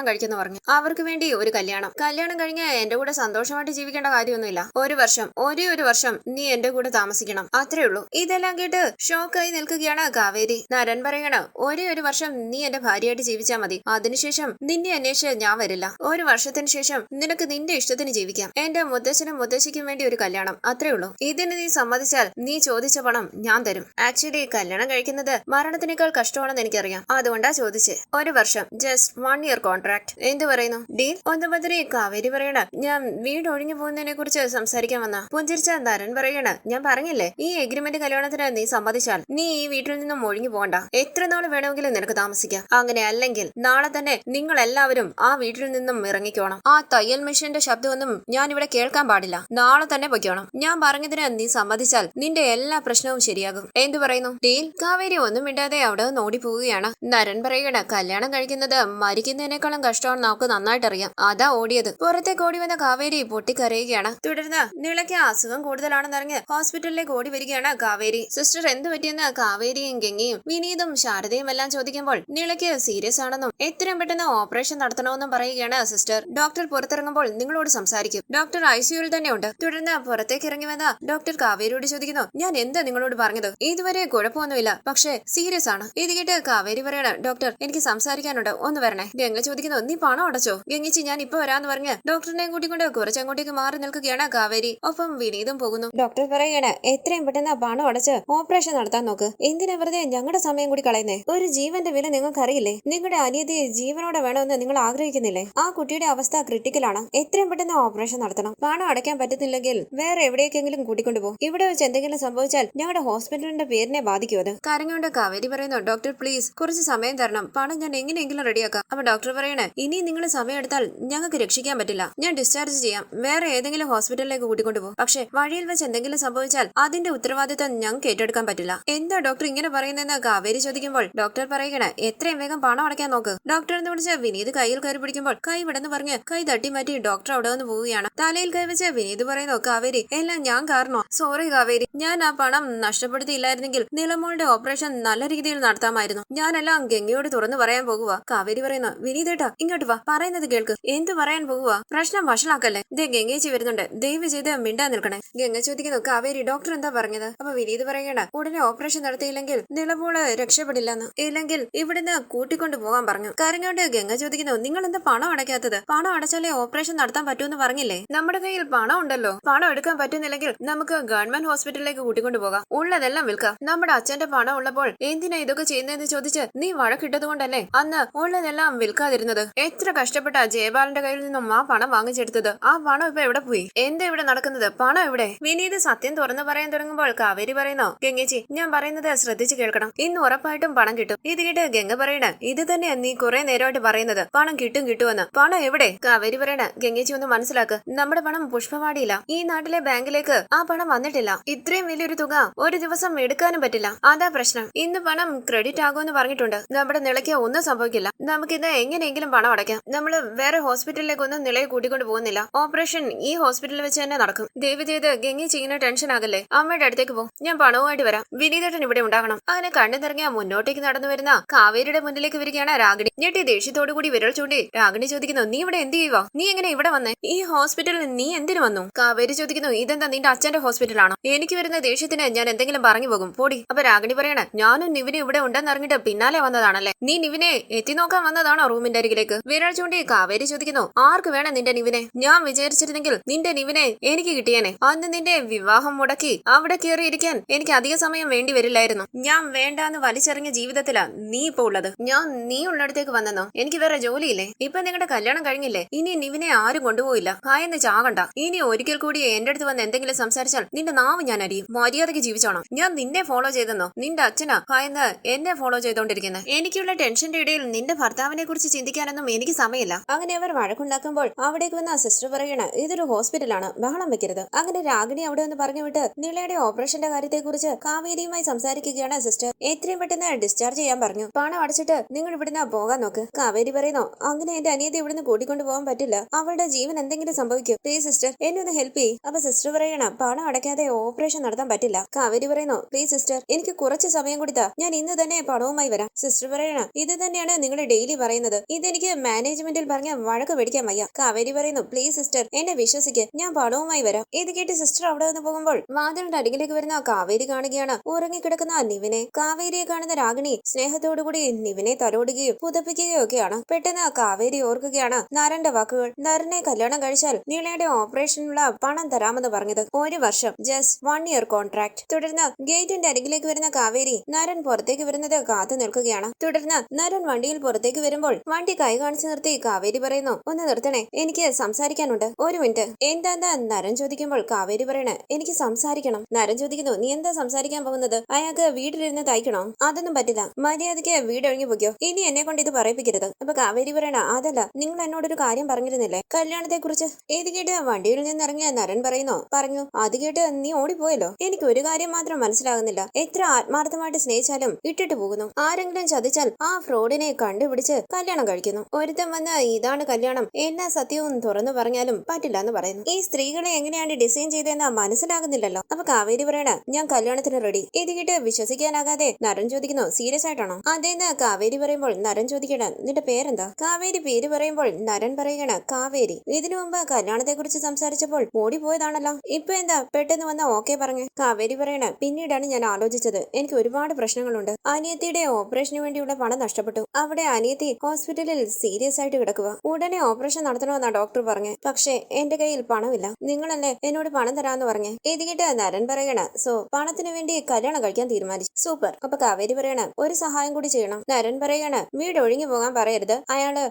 Speaker 1: കഴിക്കുന്ന പറഞ്ഞു. അവർക്ക് വേണ്ടി ഒരു കല്യാണം കഴിഞ്ഞ് എന്റെ കൂടെ സന്തോഷമായിട്ട് ജീവിക്കേണ്ട കാര്യമൊന്നുമില്ല. ഒരേ ഒരു വർഷം നീ എന്റെ കൂടെ താമസിക്കണം, അത്രേ ഉള്ളൂ. ഇതെല്ലാം കേട്ട് ഷോക്കായി നിൽക്കുകയാണ് കാവേരി. നരൻ പറയണ, ഒരേ ഒരു വർഷം നീ എന്റെ ഭാര്യയായിട്ട് ജീവിച്ചാൽ മതി. അതിനുശേഷം നിന്നെ അന്വേഷിച്ച് ഞാൻ വരില്ല. ഒരു വർഷത്തിന് ശേഷം നിനക്ക് നിന്റെ ഇഷ്ടത്തിന് ജീവിക്കാം. എന്റെ മുത്തശ്ശനും മുത്തശ്ശിക്കും വേണ്ടി ഒരു കല്യാണം, അത്രേ ഉള്ളൂ. ഇതിന് നീ സമ്മതിച്ചാൽ നീ ചോദിച്ച പണം ഞാൻ തരും. ആക്ച്വലി കല്യാണം കഴിക്കുന്നത് മരണത്തിനേക്കാൾ കഷ്ടമാണെന്ന് എനിക്കറിയാം. അതുകൊണ്ടാ ചോദിച്ചേ. ഒരു വർഷം, ജസ്റ്റ് 1 year കോൺട്രാക്ട്. എന്ത് പറയുന്നു? ഡീൽ? ഒന്ന് ബദ്രി കാവേരി പറയണ, ഞാൻ വീട് ഒഴിഞ്ഞു പോകുന്നതിനെ കുറിച്ച് സംസാരിക്കാൻ വന്ന. പുഞ്ചിരിച്ച നരൻ പറയണ, ഞാൻ പറഞ്ഞില്ലേ, ഈ എഗ്രിമെന്റ് കല്യാണത്തിന് നീ സമ്മതിച്ചാൽ നീ ഈ വീട്ടിൽ നിന്നും ഒഴിഞ്ഞു പോകണ്ട. എത്ര നാൾ വേണമെങ്കിലും നിനക്ക് താമസിക്കാം. അങ്ങനെ അല്ലെങ്കിൽ നാളെ തന്നെ നിങ്ങൾ എല്ലാവരും ആ വീട്ടിൽ നിന്നും ഇറങ്ങിക്കോണം. ആ തയ്യൽ മെഷീന്റെ ശബ്ദമൊന്നും ഞാൻ ഇവിടെ കേൾക്കാൻ പാടില്ല. നാളെ തന്നെ പൊയ്ക്കോണം. ഞാൻ പറഞ്ഞതിന് നീ സമ്മതിച്ചാൽ നിന്റെ എല്ലാ പ്രശ്നവും ശരിയാകും. എന്തു പറയുന്നു? ഡീൽ? കാവേരി ഒന്നും മിണ്ടാതെ അവിടെ ഓടി പോവുകയാണ്. നരൻ പറയണ, കല്യാണം കഴിക്കുന്നത് മരിക്കുന്നതിനേക്കാളും കഷ്ടമാണെന്ന് നമുക്ക് നന്നായിട്ടറിയാം. അതാ ഓടിയത്. പുറത്തേക്ക് ഓടി വന്ന കാവേരി പൊട്ടിക്കരയുകയാണ്. തുടർന്ന് നിളയ്ക്ക് അസുഖം കൂടുതലാണെന്നറിഞ്ഞ് ഹോസ്പിറ്റലിലേക്ക് ഓടി വരികയാണ് കാവേരി. സിസ്റ്റർ, എന്ത് പറ്റിയെന്ന് കാവേരിയും ഗംഗയും വിനീതും ശാരദയും എല്ലാം ചോദിക്കുമ്പോൾ നിളയ്ക്ക് സീരിയസ് ആണെന്നും എത്രയും പെട്ടെന്ന് ഓപ്പറേഷൻ നടത്തണമെന്നും പറയുകയാണ് സിസ്റ്റർ. ഡോക്ടർ പുറത്തിറങ്ങുമ്പോൾ നിങ്ങളോട് സംസാരിക്കും. ഡോക്ടർ ICUവിൽ തന്നെ ഉണ്ട്. തുടർന്ന് പുറത്തേക്ക് ഇറങ്ങി വന്ന ഡോക്ടർ കാവേരിയോട് ചോദിക്കുന്നു, ഞാൻ എന്താ നിങ്ങളോട് പറഞ്ഞത്? ഇതുവരെ കുഴപ്പമൊന്നുമില്ല, പക്ഷേ സീരിയസ് ആണ്. ഇത് കേട്ട് കാവേരി പറയണ, ഡോക്ടർ എനിക്ക് സംസാരിക്കാനുണ്ട്, ഒന്ന് വരണേ. ഗംഗ ചോദിക്കുന്നു, നീ പണം അടച്ചോ? ഗംഗിച്ചി, ഞാൻ ഇപ്പൊ വരാന്ന് പറഞ്ഞ് ഡോക്ടറിനെയും കൂട്ടിക്കൊണ്ട് കുറച്ചങ്ങോട്ടേക്ക് മാറി നിൽക്കുകയാണ് കാവേരി. ഒപ്പം വിനീതും പോകുന്നു. ഡോക്ടർ പറയണ, എത്രയും പെട്ടെന്ന് പണം അടച്ച് ഓപ്പറേഷൻ നടത്താൻ നോക്ക്. എന്തിനാ വെറുതെ ഞങ്ങളുടെ സമയം കൂടി കളയുന്നേ? ഒരു ജീവന്റെ വില നിങ്ങൾക്ക് അറിയില്ലേ? നിങ്ങളുടെ അനിയത്തി ജീവനോടെ വേണമെന്ന് നിങ്ങൾ ആഗ്രഹിക്കുന്നില്ലേ? ആ കുട്ടിയുടെ അവസ്ഥ ക്രിട്ടിക്കലാണ്. എത്രയും പെട്ടെന്ന് ഓപ്പറേഷൻ നടത്തണം. പണം അടയ്ക്കാൻ പറ്റുന്നില്ലെങ്കിൽ വേറെ എവിടേക്കെങ്കിലും കൂട്ടിക്കൊണ്ടുപോകും. ഇവിടെ വെച്ച് എന്തെങ്കിലും സംഭവിച്ചാൽ ഞങ്ങളുടെ ഹോസ്പിറ്റലിന്റെ പേരിനെ ബാധിക്കും. അത് കരഞ്ഞുകൊണ്ട് കാവേരി പറയുന്നു, ഡോക്ടർ പ്ലീസ് കുറച്ച് സമയം തരണം. പണം ഞാൻ എങ്ങനെയെങ്കിലും റെഡിയാക്കാം. അപ്പൊ ഡോക്ടർ പറയണേ, ഇനി നിങ്ങൾ സമയം എടുത്താൽ ഞങ്ങൾക്ക് രക്ഷിക്കാൻ പറ്റില്ല. ഞാൻ ഡിസ്ചാർജ് ചെയ്യാം. വേറെ ഏതെങ്കിലും ഹോസ്പിറ്റലിലേക്ക് കൂട്ടിക്കൊണ്ടുപോകും. പക്ഷെ വഴിയിൽ വെച്ച് എന്തെങ്കിലും സംഭവിച്ചാൽ അതിന്റെ ഉത്തരവാദിത്തം ഞങ്ങൾക്ക് ഏറ്റെടുക്കാൻ പറ്റില്ല. എന്താ ഡോക്ടർ ഇങ്ങനെ പറയുന്നതെന്ന് കാവേരി ചോദിക്കുമ്പോൾ ഡോക്ടർ പറയണേ, എത്രയും വേഗം പണം അടയ്ക്കാൻ നോക്ക്. ഡോക്ടർ എന്ന് വിളിച്ച് വിനീത് കയ്യിൽ കയറി പിടിക്കുമ്പോൾ കൈ വിടന്ന് പറഞ്ഞ് കൈ തട്ടി മാറ്റി ഡോക്ടർ അവിടെ നിന്ന് പോവുകയാണ്. തലയിൽ കൈവച്ച് വിനീത് പറയുന്നു, കാവേരി എല്ലാം ഞാൻ കാരണോ? സോറി കാവേരി, ഞാൻ ആ പണം നഷ്ടപ്പെടുത്തിയില്ലായിരുന്നെങ്കിൽ നിലമോളുടെ ഓപ്പറേഷൻ നല്ല രീതിയിൽ നടത്താമായിരുന്നു. ഞാനെല്ലാം ഗംഗയോട് തുറന്നു പറയാൻ പോകുക. കാവേരി പറയുന്നു, വിനീതേട്ടാ ഇങ്ങോട്ട് വാ, പറയുന്നത് കേൾക്ക്. എന്ത് പറയാൻ പോകുക? പ്രശ്നം വഷളാക്കല്ലേ? ദേ ഗംഗേച്ചി വരുന്നുണ്ട്, ദയവ് ചെയ്ത് മിണ്ടാൻ നിൽക്കണേ. ഗംഗ ചോദിക്കുന്നു, കാവേരി ഡോക്ടർ എന്താ പറഞ്ഞത്? അപ്പൊ വിനീത് പറയണ, ഉടനെ ഓപ്പറേഷൻ നടത്തിയില്ലെങ്കിൽ നിലമോള് രക്ഷപ്പെടില്ലെന്ന്, ഇല്ലെങ്കിൽ ഇവിടുന്ന് കൂട്ടിക്കൊണ്ടു പോകാൻ പറഞ്ഞു. കരഞ്ഞോണ്ട് ഗംഗ ചോദിക്കുന്നു, നിങ്ങൾ എന്താ പണം അടയ്ക്കാത്തത്? പണം അടച്ചാലേ ഓപ്പറേഷൻ നടത്താൻ പറ്റൂന്ന് പറഞ്ഞില്ലേ? നമ്മുടെ കയ്യിൽ പണം ഉണ്ടല്ലോ. പണം എടുക്കാൻ പറ്റുന്നില്ലെങ്കിൽ നമുക്ക് ഗവൺമെന്റ് ഹോസ്പിറ്റലിലേക്ക് കൂട്ടിക്കൊണ്ടു പോകാം. ഉള്ളതെല്ലാം വിൽക്കാം. നമ്മുടെ അച്ഛന്റെ പണം ഉള്ളപ്പോൾ എന്തിനാ ഇതൊക്കെ ചെയ്യുന്നതെന്ന് ചോദിച്ച് നീ വഴക്കിട്ടത് കൊണ്ടല്ലേ അന്ന് ഉള്ളതെല്ലാം വിൽക്കാതിരുന്നത്. എത്ര കഷ്ടപ്പെട്ട ജയപാലന്റെ കയ്യിൽ നിന്നും ആ പണം വാങ്ങിച്ചെടുത്തത്. ആ പണം ഇപ്പൊ എവിടെ പോയി? എന്താ ഇവിടെ നടക്കുന്നത്? പണം എവിടെ? വിനീത് സത്യം തുറന്നു പറയാൻ തുടങ്ങുമ്പോൾ കാവേരി പറയുന്നു, ഗംഗേച്ചി ഞാൻ പറയുന്നത് ശ്രദ്ധിച്ചു കേൾക്കണം. ഇന്ന് ഉറപ്പായിട്ടും പണം കിട്ടും. ഇത് കേട്ട് ഗംഗ പറയണ, ഇത് തന്നെയാ നീ കുറെ നേരമായിട്ട് പറയുന്നത്, പണം കിട്ടുമെന്ന്. പണം എവിടെ? കാവേരി പറയണ, ഗംഗേച്ചി ഒന്ന് മനസ്സിലാക്ക്. നമ്മുടെ പണം പുഷ്പവാടിയില്ല. ഈ നാട്ടിലെ ബാങ്കിലേക്ക് ആ പണം വന്നിട്ടില്ല. ഇത്രയും വലിയൊരു തുക ഒരു ദിവസം എടുക്കാനും പറ്റില്ല. അതാ പ്രശ്നം. ഇന്ന് പണം ക്രെഡിറ്റ് ആകുമെന്ന് പറഞ്ഞിട്ടുണ്ട്. നമ്മുടെ നിളയ്ക്ക് ഒന്നും സംഭവിക്കില്ല. നമുക്കിത് എങ്ങനെയെങ്കിലും പണം അടയ്ക്കാം. നമ്മള് വേറെ ഹോസ്പിറ്റലിലേക്കൊന്നും നിളയെ കൂട്ടിക്കൊണ്ട് പോകുന്നില്ല. ഓപ്പറേഷൻ ഈ ഹോസ്പിറ്റലിൽ വെച്ച് തന്നെ നടക്കും. ദയവ് ചെയ്ത് ഗംഗി ചെയ്യുന്ന ടെൻഷൻ ആകല്ലേ. അമ്മയുടെ അടുത്തേക്ക് പോ, ഞാൻ പണവുമായിട്ട് വരാം. വിനീതേട്ടൻ ഇവിടെ ഉണ്ടാകണം. അങ്ങനെ കണ്ണു നിറങ്ങിയ മുന്നോട്ടേക്ക് നടന്നു വരുന്ന കാവേരിയുടെ മുന്നിലേക്ക് വരികയാണ് രാഗിണി. ഞെട്ടി ദേഷ്യത്തോടു കൂടി വിരൽ ചൂണ്ടി രാഗിണി ചോദിക്കുന്നു, നീ ഇവിടെ എന്ത് ചെയ്യുവാ? നീ എങ്ങനെ ഇവിടെ വന്നേ? ഈ ഹോസ്പിറ്റലിൽ നീ എന്തിനു വന്നു? കാവേരി ചോദിക്കുന്നു, ഇതെന്താ നിന്റെ അച്ഛന്റെ ഹോസ്പിറ്റലാണോ? എനിക്ക് വരുന്ന ദേഷ്യത്തിന് ഞാൻ എന്തെങ്കിലും പറഞ്ഞു പോകും, പോടി. അപ്പൊ രാഗിണി പറയണ, ഞാനും നിവിനെ ഇവിടെ ഉണ്ടെന്നറിഞ്ഞിട്ട് പിന്നാലെ വന്നതാണല്ലേ. നീ നിവിനെ എത്തി നോക്കാൻ വന്നതാണോ റൂമിന്റെ അരികിലേക്ക്? വിരൽ ചൂണ്ടി കാവേരി ചോദിക്കുന്നു, ആർക്ക് വേണം നിന്റെ നിവിനെ? ഞാൻ വിചാരിച്ചിരുന്നെങ്കിൽ നിന്റെ നിവിനെ എനിക്ക് കിട്ടിയേനെ. അന്ന് നിന്റെ വിവാഹം മുടക്കി അവിടെ കയറിയിരിക്കാൻ എനിക്ക് അധിക സമയം വേണ്ടി വരില്ലായിരുന്നു. ഞാൻ വേണ്ടാന്ന് വലിച്ചെറിഞ്ഞ ജീവിതത്തിലാ നീ ഇപ്പൊ ഉള്ളത്. ഞാൻ നീ ഉള്ളിടത്തേക്ക് വന്നെന്നോ? എനിക്ക് വേറെ ജോലിയില്ലേ? ഇപ്പൊ നിങ്ങളുടെ കല്യാണം കഴിഞ്ഞില്ലേ? ഇനി നിവിനെ ആരും കൊണ്ടുപോയില്ല. ഭയന്ന് ചാകണ്ട. ഇനി ഒരിക്കൽ കൂടി എന്റെ അടുത്ത് വന്ന് എന്തെങ്കിലും സംസാരിച്ചാൽ നിന്റെ നാവ് ഞാൻ അരിയും. മര്യാദയ്ക്ക് ജീവിച്ചോണം. ഞാൻ നിന്നെ ഫോളോ ചെയ്തെന്നോ? നിന്റെ അച്ഛനാ ഭയന്ന് എന്നെ ഫോളോ ചെയ്തോണ്ടിരിക്കുന്നത്. എനിക്കുള്ള ടെൻഷന്റെ ഇടയിൽ നിന്റെ ഭർത്താവിനെ കുറിച്ച് ചിന്തിക്കാനൊന്നും എനിക്ക് സമയമില്ല. അങ്ങനെ അവർ വഴക്കുണ്ടാക്കുമ്പോൾ അവിടേക്ക് വന്ന സിസ്റ്റർ പറയണ, ഇതൊരു ഹോസ്പിറ്റലാണ്, ബഹളം വെക്കരുത്. അങ്ങനെ രാഗിണി അവിടെ ഒന്ന് പറഞ്ഞു വിട്ട് നിളയുടെ ഓപ്പറേഷന്റെ കാര്യത്തെ കുറിച്ച് കാവേരിയുമായി സംസാരിക്കുകയാണ് സിസ്റ്റർ. എത്രയും പെട്ടെന്ന് ഡിസ്ചാർജ് ചെയ്യാൻ പറഞ്ഞു. പണം അടച്ചിട്ട് നിങ്ങൾ ഇവിടുന്ന് പോകാൻ നോക്ക്. കാവേരി പറയുന്നു, അങ്ങനെ എന്റെ അനിയത്തെ ഇവിടുന്ന് കൂട്ടിക്കൊണ്ടു പോകാൻ പറ്റില്ല. അവളുടെ ജീവൻ എന്തെങ്കിലും സംഭവിക്കും. പ്ലീസ് സിസ്റ്റർ, എന്നെ ഒന്ന് ഹെൽപ്പ് ചെയ്യ്. അപ്പൊ സിസ്റ്റർ പറയണ, പണം അടയ്ക്കാതെ ഓപ്പറേഷൻ നടത്താൻ പറ്റില്ല. കാവേരി പറയുന്നു, പ്ലീസ് സിസ്റ്റർ, എനിക്ക് കുറച്ച് സമയം കൊടുത്താ ഞാൻ ഇന്ന് തന്നെ പണവുമായി വരാം. സിസ്റ്റർ പറയണ, ഇത് തന്നെയാണ് നിങ്ങൾ ഡെയിലി പറയുന്നത്. ഇതെനിക്ക് മാനേജ്മെന്റിൽ പറഞ്ഞ വഴക്ക് മേടിക്കാൻ വയ്യ. കാവേരി പറയുന്നു, പ്ലീസ് സിസ്റ്റർ, എന്നെ വിശ്വസിക്ക്, ഞാൻ പണവുമായി വരാം. ഇത് കേട്ട് സിസ്റ്റർ അവിടെ നിന്ന് പോകുമ്പോൾ വാതിലിന്റെ അരികിലേക്ക് വരുന്ന കാവേരി കാണുകയാണ് ഉറങ്ങിക്കിടക്കുന്ന നിവിനെ. കാവേരിയെ കാണുന്ന രാഗിണി സ്നേഹത്തോടുകൂടി നിവിനെ തലോടുകയും പുതപ്പിക്കുകയും ഒക്കെയാണ്. പെട്ടെന്ന് കാവേരി ഓർക്കുകയാണ് നരന്റെ വാക്കുകൾ. നരനെ കല്യാണം കഴിച്ചാൽ നീളയുടെ ഓപ്പറേഷനുള്ള പണം തരാമെന്ന് പറഞ്ഞത്. 1 വർഷം, ജസ്റ്റ് 1 ഇയർ കോൺട്രാക്ട്. തുടർന്ന് ഗേറ്റിന്റെ അരികിലേക്ക് വരുന്ന കാവേരി നരൻ പുറത്തേക്ക് വരുന്നത് കാത്തു നിൽക്കുകയാണ്. തുടർന്ന് നരൻ വണ്ടിയിൽ പുറത്തേക്ക് വരുമ്പോൾ വണ്ടി കൈ കാണിച്ചു നിർത്തി കാവേരി പറയുന്നു, ഒന്ന് നിർത്തണേ, എനിക്ക് സംസാരിക്കാനുണ്ട്. 1 മിനിറ്റ്. എന്താ നരൻ ചോദിക്കുമ്പോൾ കാവേരി പറയണ, എനിക്ക് സംസാരിക്കണം. നരൻ ചോദിക്കുന്നു, നീ എന്താ സംസാരിക്കാൻ പോകുന്നത്? അയാൾക്ക് വീട്ടിലിരുന്ന് തയ്ക്കണോ? അതൊന്നും പറ്റില്ല. മര്യാദയ്ക്ക് വീടൊഴിഞ്ഞു പോകോ. ഇനി എന്നെ കൊണ്ട് ഇത് പറയിപ്പിക്കരുത്. അപ്പൊ കാവേരി പറയണ, അതല്ല, നിങ്ങൾ എന്നോടൊരു കാര്യം പറഞ്ഞിരുന്നില്ലേ, കല്യാണത്തെ കുറിച്ച്. ഇത് കേട്ട് വണ്ടിയിൽ നിന്നിറങ്ങിയ നരൻ പറഞ്ഞു. അത് കേട്ട് നീ ഓടിപ്പോയല്ലോ. എനിക്ക് ഒരു കാര്യം മാത്രം മനസ്സിലാകുന്നില്ല. എത്ര ആത്മാർത്ഥമായിട്ട് സ്നേഹിച്ചാലും ഇട്ടിട്ട് പോകുന്നു. ആരെങ്കിലും ചതിച്ചാൽ ആ ഫ്രോഡിനെ കണ്ടുപിടിച്ച് കല്യാണം കഴിക്കുന്നു. ഒരുത്തം വന്ന് ഇതാണ് കല്യാണം, എന്നാ സത്യവും തുറന്നു പറഞ്ഞാലും പറ്റില്ല എന്ന് പറയുന്നു. ഈ സ്ത്രീകളെ എങ്ങനെയാണ് ഡിസൈൻ ചെയ്തതെന്ന് മനസ്സിലാകുന്നില്ലല്ലോ. അപ്പൊ കാവേരി പറയണ, ഞാൻ കല്യാണത്തിന് റെഡി. ഇത് കേട്ട് വിശ്വസിക്കാനാകാതെ നരൻ ചോദിക്കുന്നു, സീരിയസ് ആയിട്ടാണോ? അതേന്ന് കാവേരി പറയുമ്പോൾ നരൻ ചോദിക്കണ, നിന്റെ പേരെന്താ? കാവേരി പേര് പറയുമ്പോൾ നരൻ പറയണ, കാവേരി. ഇതിനു മുമ്പ് കല്യാണത്തെ കുറിച്ച് സംസാരിച്ചപ്പോൾ ഓടിപ്പോയതാണല്ലോ, ഇപ്പൊ എന്താ പെട്ടെന്ന് വന്ന ഓക്കെ പറഞ്ഞു? കാവേരി പറയണ, പിന്നീടാണ് ഞാൻ ആലോചിച്ചത്, എനിക്ക് ഒരുപാട് പ്രശ്നങ്ങളുണ്ട്. അനിയത്തിയുടെ ഓപ്പറേഷന് വേണ്ടിയുള്ള പണം നഷ്ടപ്പെട്ടു. അവിടെ അനിയത്തി ഹോസ്പിറ്റലിൽ സീരിയസ് ആയിട്ട് കിടക്കുക. ഉടനെ ഓപ്പറേഷൻ നടത്തണമെന്നാ ഡോക്ടർ പറഞ്ഞേ. പക്ഷേ എന്റെ കയ്യിൽ പണമില്ല. നിങ്ങളല്ലേ എന്നോട് പണം തരാന്ന് പറഞ്ഞേ. ഇത് കേട്ട് നരൻ പറയണ, സോ പണത്തിന് വേണ്ടി കല്യാണം കഴിക്കാൻ തീരുമാനിച്ചു. സൂപ്പർ. അപ്പൊ കാവേരി പറയണ, ഒരു സഹായം കൂടി ചെയ്യണം. നരൻ പറയണ, വീട് ഒഴിഞ്ഞു പോകാൻ പറയരുത്. അയാള്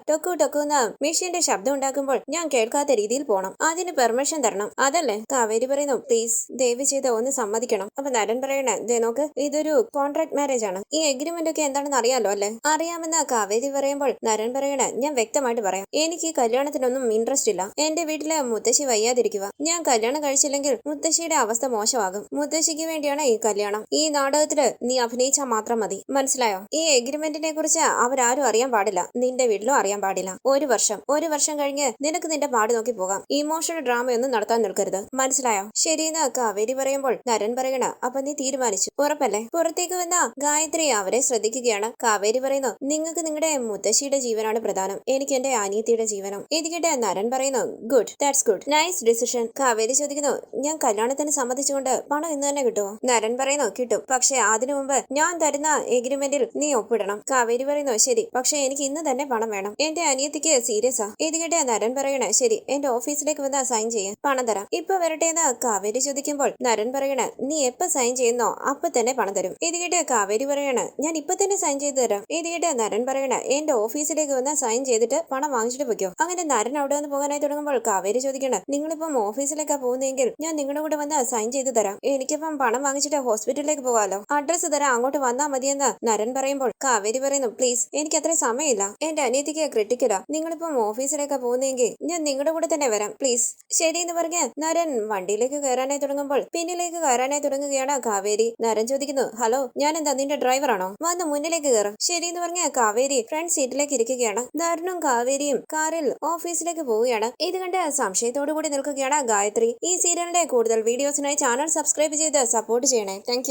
Speaker 1: ടൊക്കുന്ന മെഷീന്റെ ശബ്ദം ഉണ്ടാക്കുമ്പോൾ ഞാൻ കേൾക്കാത്ത രീതിയിൽ പോണം. അതിന് പെർമിഷൻ തരണം. അതല്ലേ? കാവേരി പറയുന്നു, പ്ലീസ് ദയവ് ചെയ്ത് ഒന്ന് സമ്മതിക്കണം. അപ്പൊ നരൻ പറയണ, ദേ നോക്ക്, ഇതൊരു കോൺട്രാക്ട് മാരേജ് ആണ്. ഈ എഗ്രിമെന്റ് ഒക്കെ എന്താണെന്ന് അറിയാലോ അല്ലെ? അറിയാമെന്ന് കാവേരി പറയുമ്പോൾ നരൻ പറയണ, ഞാൻ വ്യക്തമായിട്ട് പറയാം, എനിക്ക് ഈ കല്യാണത്തിനൊന്നും ഇൻട്രസ്റ്റ് ഇല്ല. എന്റെ വീട്ടില് മുത്തശ്ശി വയ്യാതിരിക്കുക. ഞാൻ കല്യാണം കഴിച്ചില്ലെങ്കിൽ മുത്തശ്ശിയുടെ അവസ്ഥ മോശമാകും. മുത്തശ്ശിക്ക് വേണ്ടിയാണ് ഈ കല്യാണം. ഈ നാടകത്തില് നീ അഭിനയിച്ചാൽ മാത്രം മതി, മനസ്സിലായോ? ഈ എഗ്രിമെന്റിനെ കുറിച്ച് അവരാരും അറിയാൻ പാടില്ല. നിന്റെ വീട്ടിലും അറിയാൻ പാടില്ല. 1 വർഷം കഴിഞ്ഞ് നിനക്ക് നിന്റെ പാട് നോക്കി പോകാം. ഇമോഷണൽ ഡ്രാമയൊന്നും നടത്താൻ നിൽക്കരുത്, മനസ്സിലായോ? ശരിയെന്ന് കാവേരി പറയുമ്പോൾ നരൻ പറയണ, അപ്പൊ നീ തീരുമാനിച്ചു, ഉറപ്പല്ലേ? പുറത്തേക്ക് വന്ന ഗായത്രി അവരെ ശ്രദ്ധിക്കുകയാണ്. കാവേരി പറയുന്നു, നിങ്ങൾക്ക് നിങ്ങളുടെ മുത്തശ്ശിയുടെ ജീവനാണ് പ്രധാനം, എനിക്ക് എന്റെ അനിയത്തിയുടെ ജീവനം. ഇത് കേട്ട് നരൻ പറയുന്നു, good, that's good, nice decision. Kaveri ചോദിക്കുന്നു, ഞാൻ കല്യാണത്തിന് സമ്മതിച്ചുകൊണ്ട് പണം ഇന്ന് തന്നെ കിട്ടുമോ? നരൻ പറയുന്നു, കിട്ടും, പക്ഷെ അതിനു മുമ്പ് ഞാൻ തരുന്ന എഗ്രിമെന്റിൽ നീ ഒപ്പിടണം. കാവേരി പറയുന്നു, ശരി, പക്ഷെ എനിക്ക് ഇന്ന് തന്നെ പണം വേണം. എന്റെ അനിയത്തിക്ക് സീരിയസാ. ഇത് കേട്ട് നരൻ പറയണ, ശരി, എന്റെ ഓഫീസിലേക്ക് വന്ന് സൈൻ ചെയ്യാൻ പണം തരാം. ഇപ്പൊ വരട്ടെ എന്ന് കാവേരി ചോദിക്കുമ്പോൾ നരൻ പറയണ, നീ എപ്പോ സൈൻ ചെയ്യുന്നോ അപ്പൊ തന്നെ പണം തരും. ഇത് കേട്ട് കാവേരി പറയണ, ഞാൻ ഇപ്പൊ തന്നെ സൈൻ ചെയ്തു തരാം. ഇത് കേട്ട് നരൻ പറയണ, എന്റെ ഓഫീസിലേക്ക് വന്ന് സൈൻ ചെയ്തിട്ട് പണം വാങ്ങിച്ചിട്ട് പോയിക്കോ. അങ്ങനെ നരൻ അവിടെ വന്ന് പോകാനായി തുടങ്ങുമ്പോൾ കാവേരി ചോദിക്കണ, നിങ്ങളിപ്പം ഓഫീസിലേക്കാ പോകുന്നതെങ്കിൽ ഞാൻ നിങ്ങളുടെ കൂടെ വന്ന് സൈൻ ചെയ്ത് തരാം. എനിക്കിപ്പം പണം വാങ്ങിച്ചിട്ട് ഹോസ്പിറ്റലിലേക്ക് പോകാലോ. അഡ്രസ് തരാം, അങ്ങോട്ട് വന്നാൽ മതിയെന്ന് നരൻ പറയുമ്പോൾ കാവേരി പറയുന്നു, പ്ലീസ്, എനിക്ക് അത്രയും സമയമില്ല. എന്റെ അനിയത്തിക്ക് ക്രിട്ടിക്കലാ. നിങ്ങളിപ്പം ഓഫീസിലേക്കാ പോകുന്നതെങ്കിൽ ഞാൻ നിങ്ങളുടെ കൂടെ തന്നെ വരാം, പ്ലീസ്. ശരി എന്ന് പറഞ്ഞ് നരൻ വണ്ടിയിലേക്ക് കയറാനായി തുടങ്ങുമ്പോൾ പിന്നിലേക്ക് കയറാനായി തുടങ്ങുകയാണ് കാവേരി. നരൻ ചോദിക്കുന്നു, ഹലോ, ഞാൻ എന്താ നിന്റെ ഡ്രൈവറാണോ? വന്ന് മുന്നിലേക്ക് കയറും. ശരി എന്ന് പറഞ്ഞ കാവേരി ഫ്രണ്ട് സീറ്റിലേക്ക് ഇരിക്കുകയാണ്. നരനും കാവേരിയും കാറിൽ ഓഫീസിലേക്ക് പോവുകയാണ്. ഇത് കണ്ട് സംശയത്തോടു കൂടി നിൽക്കുകയാണ് ഗായത്രി. ഗായത്രി. ഈ സീരിയലിന്റെ കൂടുതൽ വീഡിയോസിനായി ചാനൽ സബ്സ്ക്രൈബ് ചെയ്ത് സപ്പോർട്ട് ചെയ്യണേ. താങ്ക്